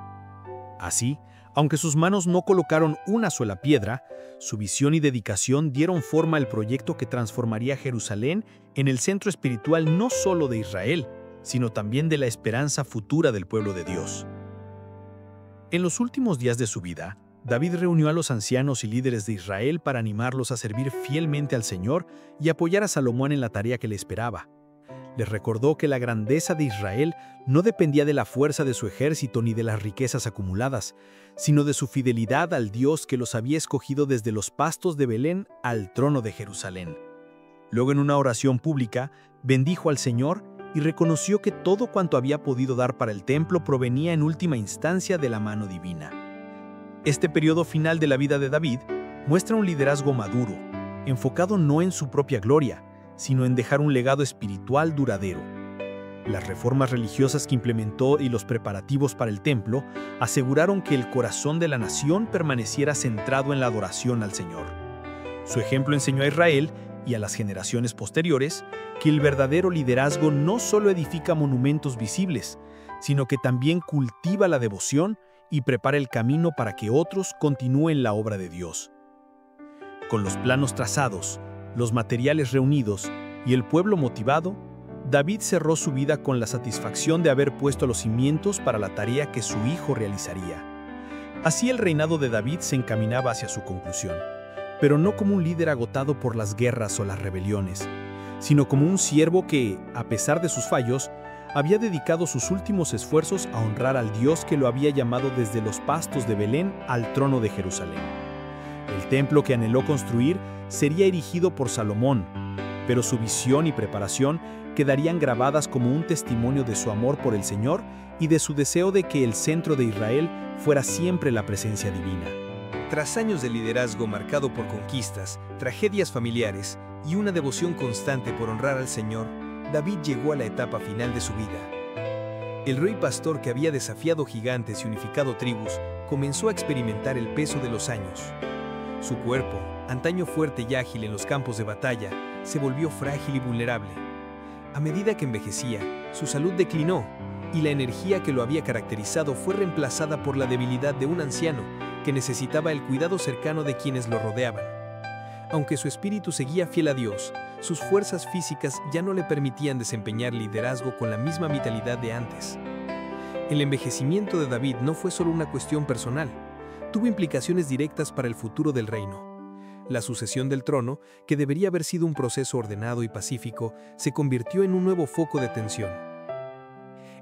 S3: Así, aunque sus manos no colocaron una sola piedra, su visión y dedicación dieron forma al proyecto que transformaría Jerusalén en el centro espiritual no solo de Israel, sino también de la esperanza futura del pueblo de Dios. En los últimos días de su vida, David reunió a los ancianos y líderes de Israel para animarlos a servir fielmente al Señor y apoyar a Salomón en la tarea que le esperaba. Les recordó que la grandeza de Israel no dependía de la fuerza de su ejército ni de las riquezas acumuladas, sino de su fidelidad al Dios que los había escogido desde los pastos de Belén al trono de Jerusalén. Luego, en una oración pública, bendijo al Señor y reconoció que todo cuanto había podido dar para el templo provenía en última instancia de la mano divina. Este periodo final de la vida de David muestra un liderazgo maduro, enfocado no en su propia gloria, sino en dejar un legado espiritual duradero. Las reformas religiosas que implementó y los preparativos para el templo aseguraron que el corazón de la nación permaneciera centrado en la adoración al Señor. Su ejemplo enseñó a Israel y a las generaciones posteriores que el verdadero liderazgo no solo edifica monumentos visibles, sino que también cultiva la devoción y prepara el camino para que otros continúen la obra de Dios. Con los planos trazados, los materiales reunidos y el pueblo motivado, David cerró su vida con la satisfacción de haber puesto los cimientos para la tarea que su hijo realizaría. Así el reinado de David se encaminaba hacia su conclusión, pero no como un líder agotado por las guerras o las rebeliones, sino como un siervo que, a pesar de sus fallos, había dedicado sus últimos esfuerzos a honrar al Dios que lo había llamado desde los pastos de Belén al trono de Jerusalén. El templo que anheló construir sería erigido por Salomón, pero su visión y preparación quedarían grabadas como un testimonio de su amor por el Señor y de su deseo de que el centro de Israel fuera siempre la presencia divina.
S1: Tras años de liderazgo marcado por conquistas, tragedias familiares y una devoción constante por honrar al Señor,
S4: David llegó a la etapa final de su vida. El rey pastor que había desafiado gigantes y unificado tribus comenzó a experimentar el peso de los años. Su cuerpo, antaño fuerte y ágil en los campos de batalla, se volvió frágil y vulnerable. A medida que envejecía, su salud declinó y la energía que lo había caracterizado fue reemplazada por la debilidad de un anciano que necesitaba el cuidado cercano de quienes lo rodeaban. Aunque su espíritu seguía fiel a Dios, sus fuerzas físicas ya no le permitían desempeñar liderazgo con la misma vitalidad de antes. El envejecimiento de David no fue solo una cuestión personal, tuvo implicaciones directas para el futuro del reino. La sucesión del trono, que debería haber sido un proceso ordenado y pacífico, se convirtió en un nuevo foco de tensión.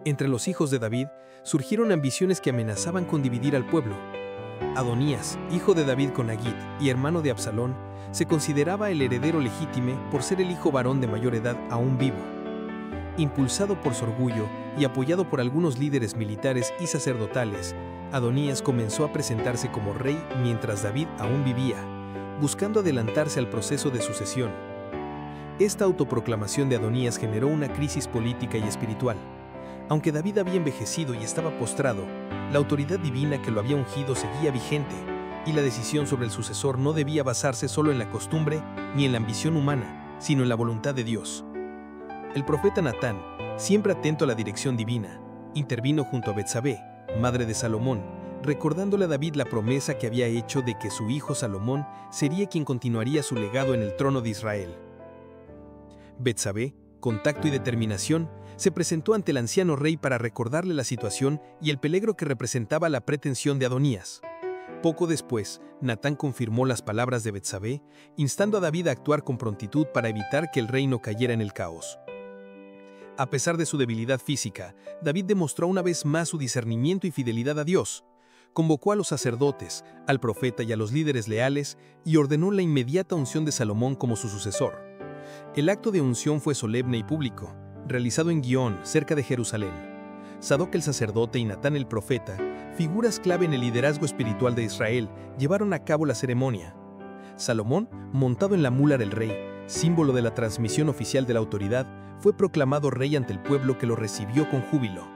S4: Entre los hijos de David surgieron ambiciones que amenazaban con dividir al pueblo. Adonías, hijo de David con Agit y hermano de Absalón, se consideraba el heredero legítimo por ser el hijo varón de mayor edad aún vivo. Impulsado por su orgullo y apoyado por algunos líderes militares y sacerdotales, Adonías comenzó a presentarse como rey mientras David aún vivía, buscando adelantarse al proceso de sucesión. Esta autoproclamación de Adonías generó una crisis política y espiritual. Aunque David había envejecido y estaba postrado, la autoridad divina que lo había ungido seguía vigente, y la decisión sobre el sucesor no debía basarse solo en la costumbre ni en la ambición humana, sino en la voluntad de Dios. El profeta Natán, siempre atento a la dirección divina, intervino junto a Betsabé, madre de Salomón, recordándole a David la promesa que había hecho de que su hijo Salomón sería quien continuaría su legado en el trono de Israel. Betsabé, con tacto y determinación, se presentó ante el anciano rey para recordarle la situación y el peligro que representaba la pretensión de Adonías. Poco después, Natán confirmó las palabras de Betsabé, instando a David a actuar con prontitud para evitar que el reino cayera en el caos. A pesar de su debilidad física, David demostró una vez más su discernimiento y fidelidad a Dios. Convocó a los sacerdotes, al profeta y a los líderes leales y ordenó la inmediata unción de Salomón como su sucesor. El acto de unción fue solemne y público, realizado en Gihón, cerca de Jerusalén. Sadoc el sacerdote y Natán el profeta, figuras clave en el liderazgo espiritual de Israel, llevaron a cabo la ceremonia. Salomón, montado en la mula del rey, símbolo de la transmisión oficial de la autoridad, fue proclamado rey ante el pueblo que lo recibió con júbilo.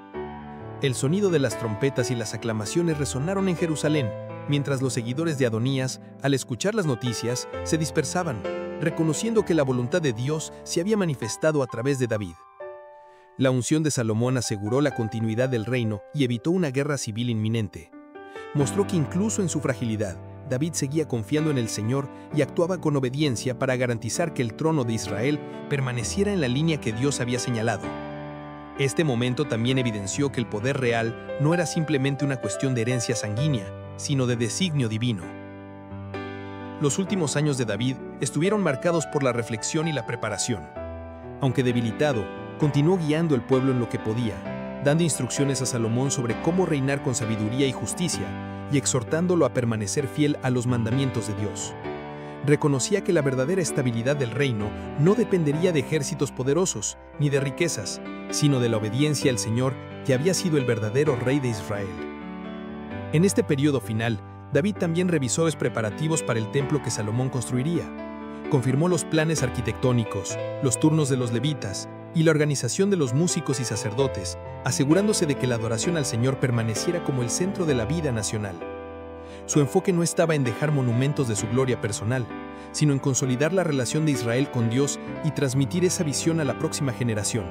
S4: El sonido de las trompetas y las aclamaciones resonaron en Jerusalén, mientras los seguidores de Adonías, al escuchar las noticias, se dispersaban, reconociendo que la voluntad de Dios se había manifestado a través de David. La unción de Salomón aseguró la continuidad del reino y evitó una guerra civil inminente. Mostró que incluso en su fragilidad, David seguía confiando en el Señor y actuaba con obediencia para garantizar que el trono de Israel permaneciera en la línea que Dios había señalado. Este momento también evidenció que el poder real no era simplemente una cuestión de herencia sanguínea, sino de designio divino. Los últimos años de David estuvieron marcados por la reflexión y la preparación. Aunque debilitado, continuó guiando al pueblo en lo que podía, dando instrucciones a Salomón sobre cómo reinar con sabiduría y justicia, y exhortándolo a permanecer fiel a los mandamientos de Dios. Reconocía que la verdadera estabilidad del reino no dependería de ejércitos poderosos, ni de riquezas, sino de la obediencia al Señor, que había sido el verdadero rey de Israel. En este periodo final, David también revisó los preparativos para el templo que Salomón construiría. Confirmó los planes arquitectónicos, los turnos de los levitas y la organización de los músicos y sacerdotes, asegurándose de que la adoración al Señor permaneciera como el centro de la vida nacional. Su enfoque no estaba en dejar monumentos de su gloria personal, sino en consolidar la relación de Israel con Dios y transmitir esa visión a la próxima generación.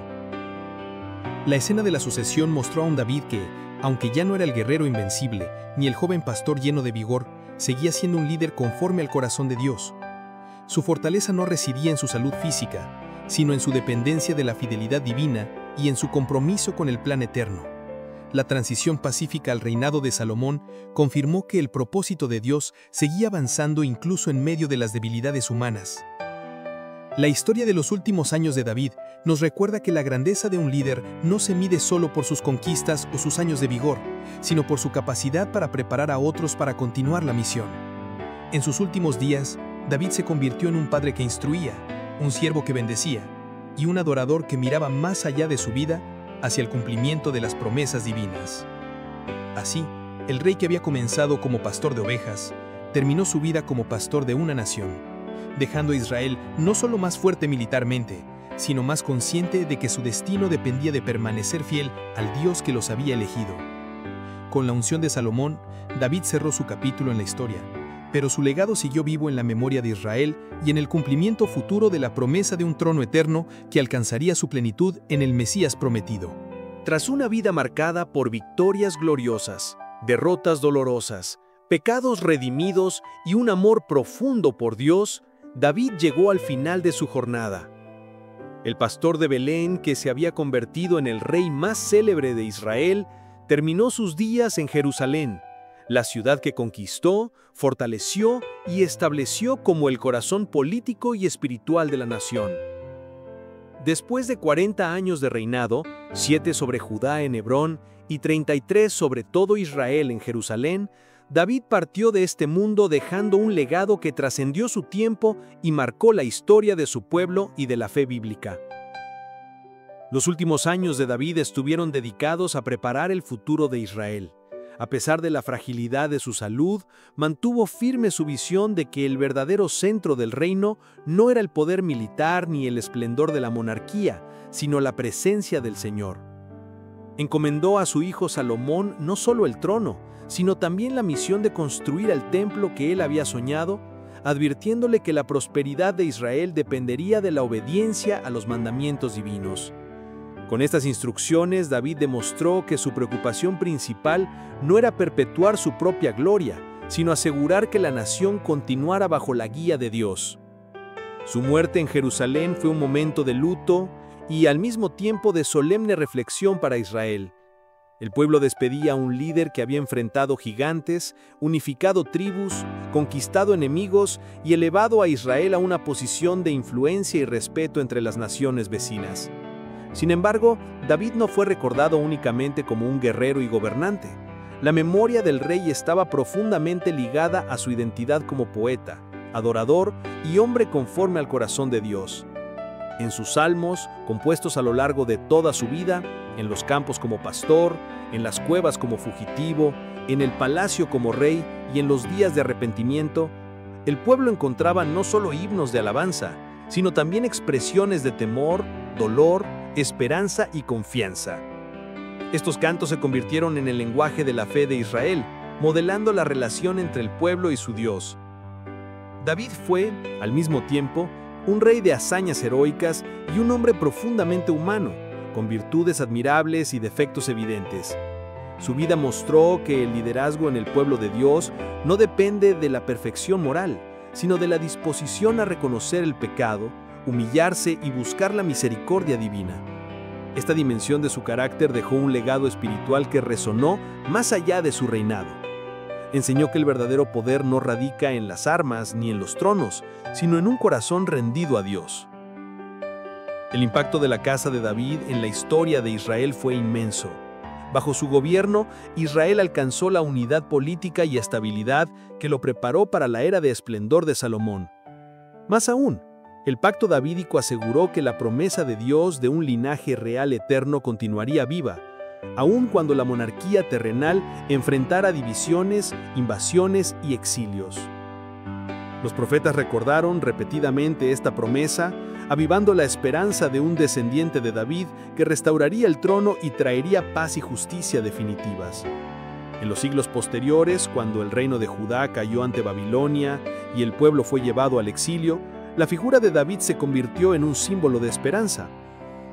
S4: La escena de la sucesión mostró a un David que, aunque ya no era el guerrero invencible, ni el joven pastor lleno de vigor, seguía siendo un líder conforme al corazón de Dios. Su fortaleza no residía en su salud física, sino en su dependencia de la fidelidad divina y en su compromiso con el plan eterno. La transición pacífica al reinado de Salomón confirmó que el propósito de Dios seguía avanzando incluso en medio de las debilidades humanas. La historia de los últimos años de David nos recuerda que la grandeza de un líder no se mide solo por sus conquistas o sus años de vigor, sino por su capacidad para preparar a otros para continuar la misión. En sus últimos días, David se convirtió en un padre que instruía, un siervo que bendecía y un adorador que miraba más allá de su vida hacia el cumplimiento de las promesas divinas. Así, el rey que había comenzado como pastor de ovejas, terminó su vida como pastor de una nación, dejando a Israel no solo más fuerte militarmente,
S7: sino más consciente de que su destino dependía de permanecer fiel al Dios que los había elegido. Con la unción de Salomón, David cerró su capítulo en la historia, pero su legado siguió vivo en la memoria de Israel y en el cumplimiento futuro de la promesa de un trono eterno que alcanzaría su plenitud en el Mesías prometido.
S4: Tras una vida marcada por victorias gloriosas, derrotas dolorosas, pecados redimidos y un amor profundo por Dios, David llegó al final de su jornada. El pastor de Belén, que se había convertido en el rey más célebre de Israel, terminó sus días en Jerusalén, la ciudad que conquistó, fortaleció y estableció como el corazón político y espiritual de la nación. Después de 40 años de reinado, 7 sobre Judá en Hebrón y 33 sobre todo Israel en Jerusalén, David partió de este mundo dejando un legado que trascendió su tiempo y marcó la historia de su pueblo y de la fe bíblica. Los últimos años de David estuvieron dedicados a preparar el futuro de Israel. A pesar de la fragilidad de su salud, mantuvo firme su visión de que el verdadero centro del reino no era el poder militar ni el esplendor de la monarquía, sino la presencia del Señor. Encomendó a su hijo Salomón no solo el trono, sino también la misión de construir el templo que él había soñado, advirtiéndole que la prosperidad de Israel dependería de la obediencia a los mandamientos divinos. Con estas instrucciones, David demostró que su preocupación principal no era perpetuar su propia gloria, sino asegurar que la nación continuara bajo la guía de Dios. Su muerte en Jerusalén fue un momento de luto y al mismo tiempo de solemne reflexión para Israel. El pueblo despedía a un líder que había enfrentado gigantes, unificado tribus, conquistado enemigos y elevado a Israel a una posición de influencia y respeto entre las naciones vecinas. Sin embargo, David no fue recordado únicamente como un guerrero y gobernante. La memoria del rey estaba profundamente ligada a su identidad como poeta, adorador y hombre conforme al corazón de Dios. En sus salmos, compuestos a lo largo de toda su vida, en los campos como pastor, en las cuevas como fugitivo, en el palacio como rey y en los días de arrepentimiento, el pueblo encontraba no solo himnos de alabanza, sino también expresiones de temor, dolor, esperanza y confianza. Estos cantos se convirtieron en el lenguaje de la fe de Israel, modelando la relación entre el pueblo y su Dios. David fue, al mismo tiempo, un rey de hazañas heroicas y un hombre profundamente humano, con virtudes admirables y defectos evidentes. Su vida mostró que el liderazgo en el pueblo de Dios no depende de la perfección moral, sino de la disposición a reconocer el pecado, humillarse y buscar la misericordia divina. Esta dimensión de su carácter dejó un legado espiritual que resonó más allá de su reinado. Enseñó que el verdadero poder no radica en las armas ni en los tronos, sino en un corazón rendido a Dios. El impacto de la casa de David en la historia de Israel fue inmenso. Bajo su gobierno, Israel alcanzó la unidad política y estabilidad que lo preparó para la era de esplendor de Salomón. Más aún, el pacto davídico aseguró que la promesa de Dios de un linaje real eterno continuaría viva, aun cuando la monarquía terrenal enfrentara divisiones, invasiones y exilios. Los profetas recordaron repetidamente esta promesa, avivando la esperanza de un descendiente de David que restauraría el trono y traería paz y justicia definitivas. En los siglos posteriores, cuando el reino de Judá cayó ante Babilonia y el pueblo fue llevado al exilio, la figura de David se convirtió en un símbolo de esperanza.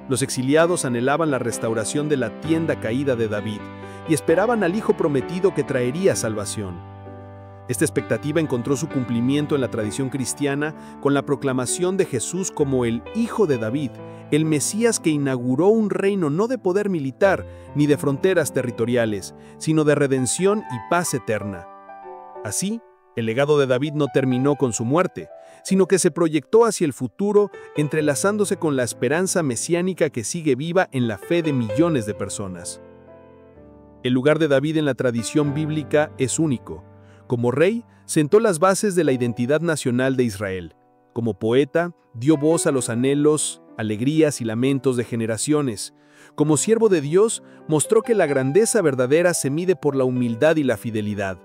S4: Los exiliados anhelaban la restauración de la tienda caída de David y esperaban al Hijo prometido que traería salvación. Esta expectativa encontró su cumplimiento en la tradición cristiana con la proclamación de Jesús como el Hijo de David, el Mesías que inauguró un reino no de poder militar ni de fronteras territoriales, sino de redención y paz eterna. Así, el legado de David no terminó con su muerte, sino que se proyectó hacia el futuro, entrelazándose con la esperanza mesiánica que sigue viva en la fe de millones de personas. El lugar de David en la tradición bíblica es único. Como rey, sentó las bases de la identidad nacional de Israel. Como poeta, dio voz a los anhelos, alegrías y lamentos de generaciones. Como siervo de Dios, mostró que la grandeza verdadera se mide por la humildad y la fidelidad.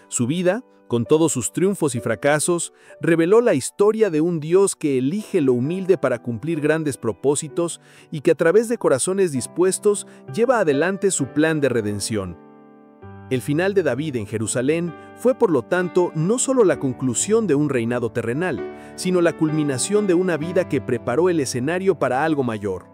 S5: Su vida, con todos sus triunfos y fracasos, reveló la historia de un Dios que elige lo humilde para cumplir grandes propósitos y que a través de corazones dispuestos lleva adelante su plan de redención. El final de David en Jerusalén fue, por lo tanto, no solo la conclusión de un reinado terrenal, sino la culminación de una vida que preparó el escenario para algo mayor.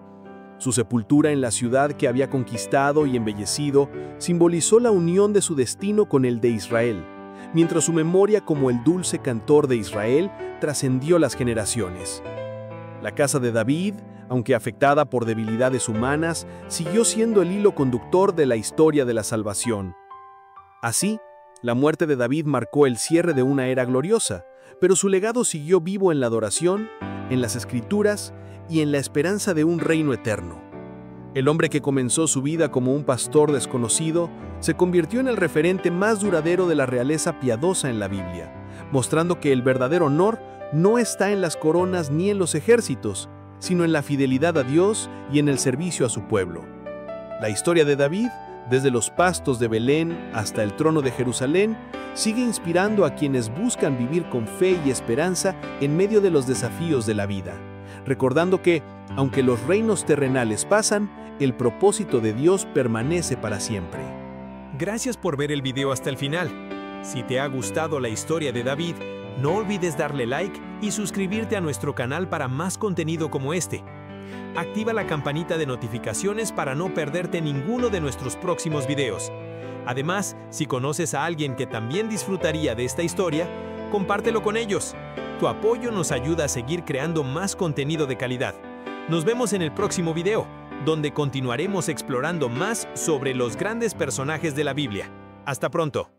S5: Su sepultura en la ciudad que había conquistado y embellecido simbolizó la unión de su destino con el de Israel, mientras su memoria como el dulce cantor de Israel trascendió las generaciones. La casa de David, aunque afectada por debilidades humanas, siguió siendo el hilo conductor de la historia de la salvación. Así, la muerte de David marcó el cierre de una era gloriosa, pero su legado siguió vivo en la adoración, en las Escrituras y en la esperanza de un reino eterno. El hombre que comenzó su vida como un pastor desconocido se convirtió en el referente más duradero de la realeza piadosa en la Biblia, mostrando que el verdadero honor no está en las coronas ni en los ejércitos, sino en la fidelidad a Dios y en el servicio a su pueblo. La historia de David, desde los pastos de Belén hasta el trono de Jerusalén, sigue inspirando a quienes buscan vivir con fe y esperanza en medio de los desafíos de la vida, recordando que, aunque los reinos terrenales pasan, el propósito de Dios permanece para siempre.
S4: Gracias por ver el video hasta el final. Si te ha gustado la historia de David, no olvides darle like y suscribirte a nuestro canal para más contenido como este. Activa la campanita de notificaciones para no perderte ninguno de nuestros próximos videos. Además, si conoces a alguien que también disfrutaría de esta historia, compártelo con ellos. Tu apoyo nos ayuda a seguir creando más contenido de calidad. Nos vemos en el próximo video, donde continuaremos explorando más sobre los grandes personajes de la Biblia. Hasta pronto.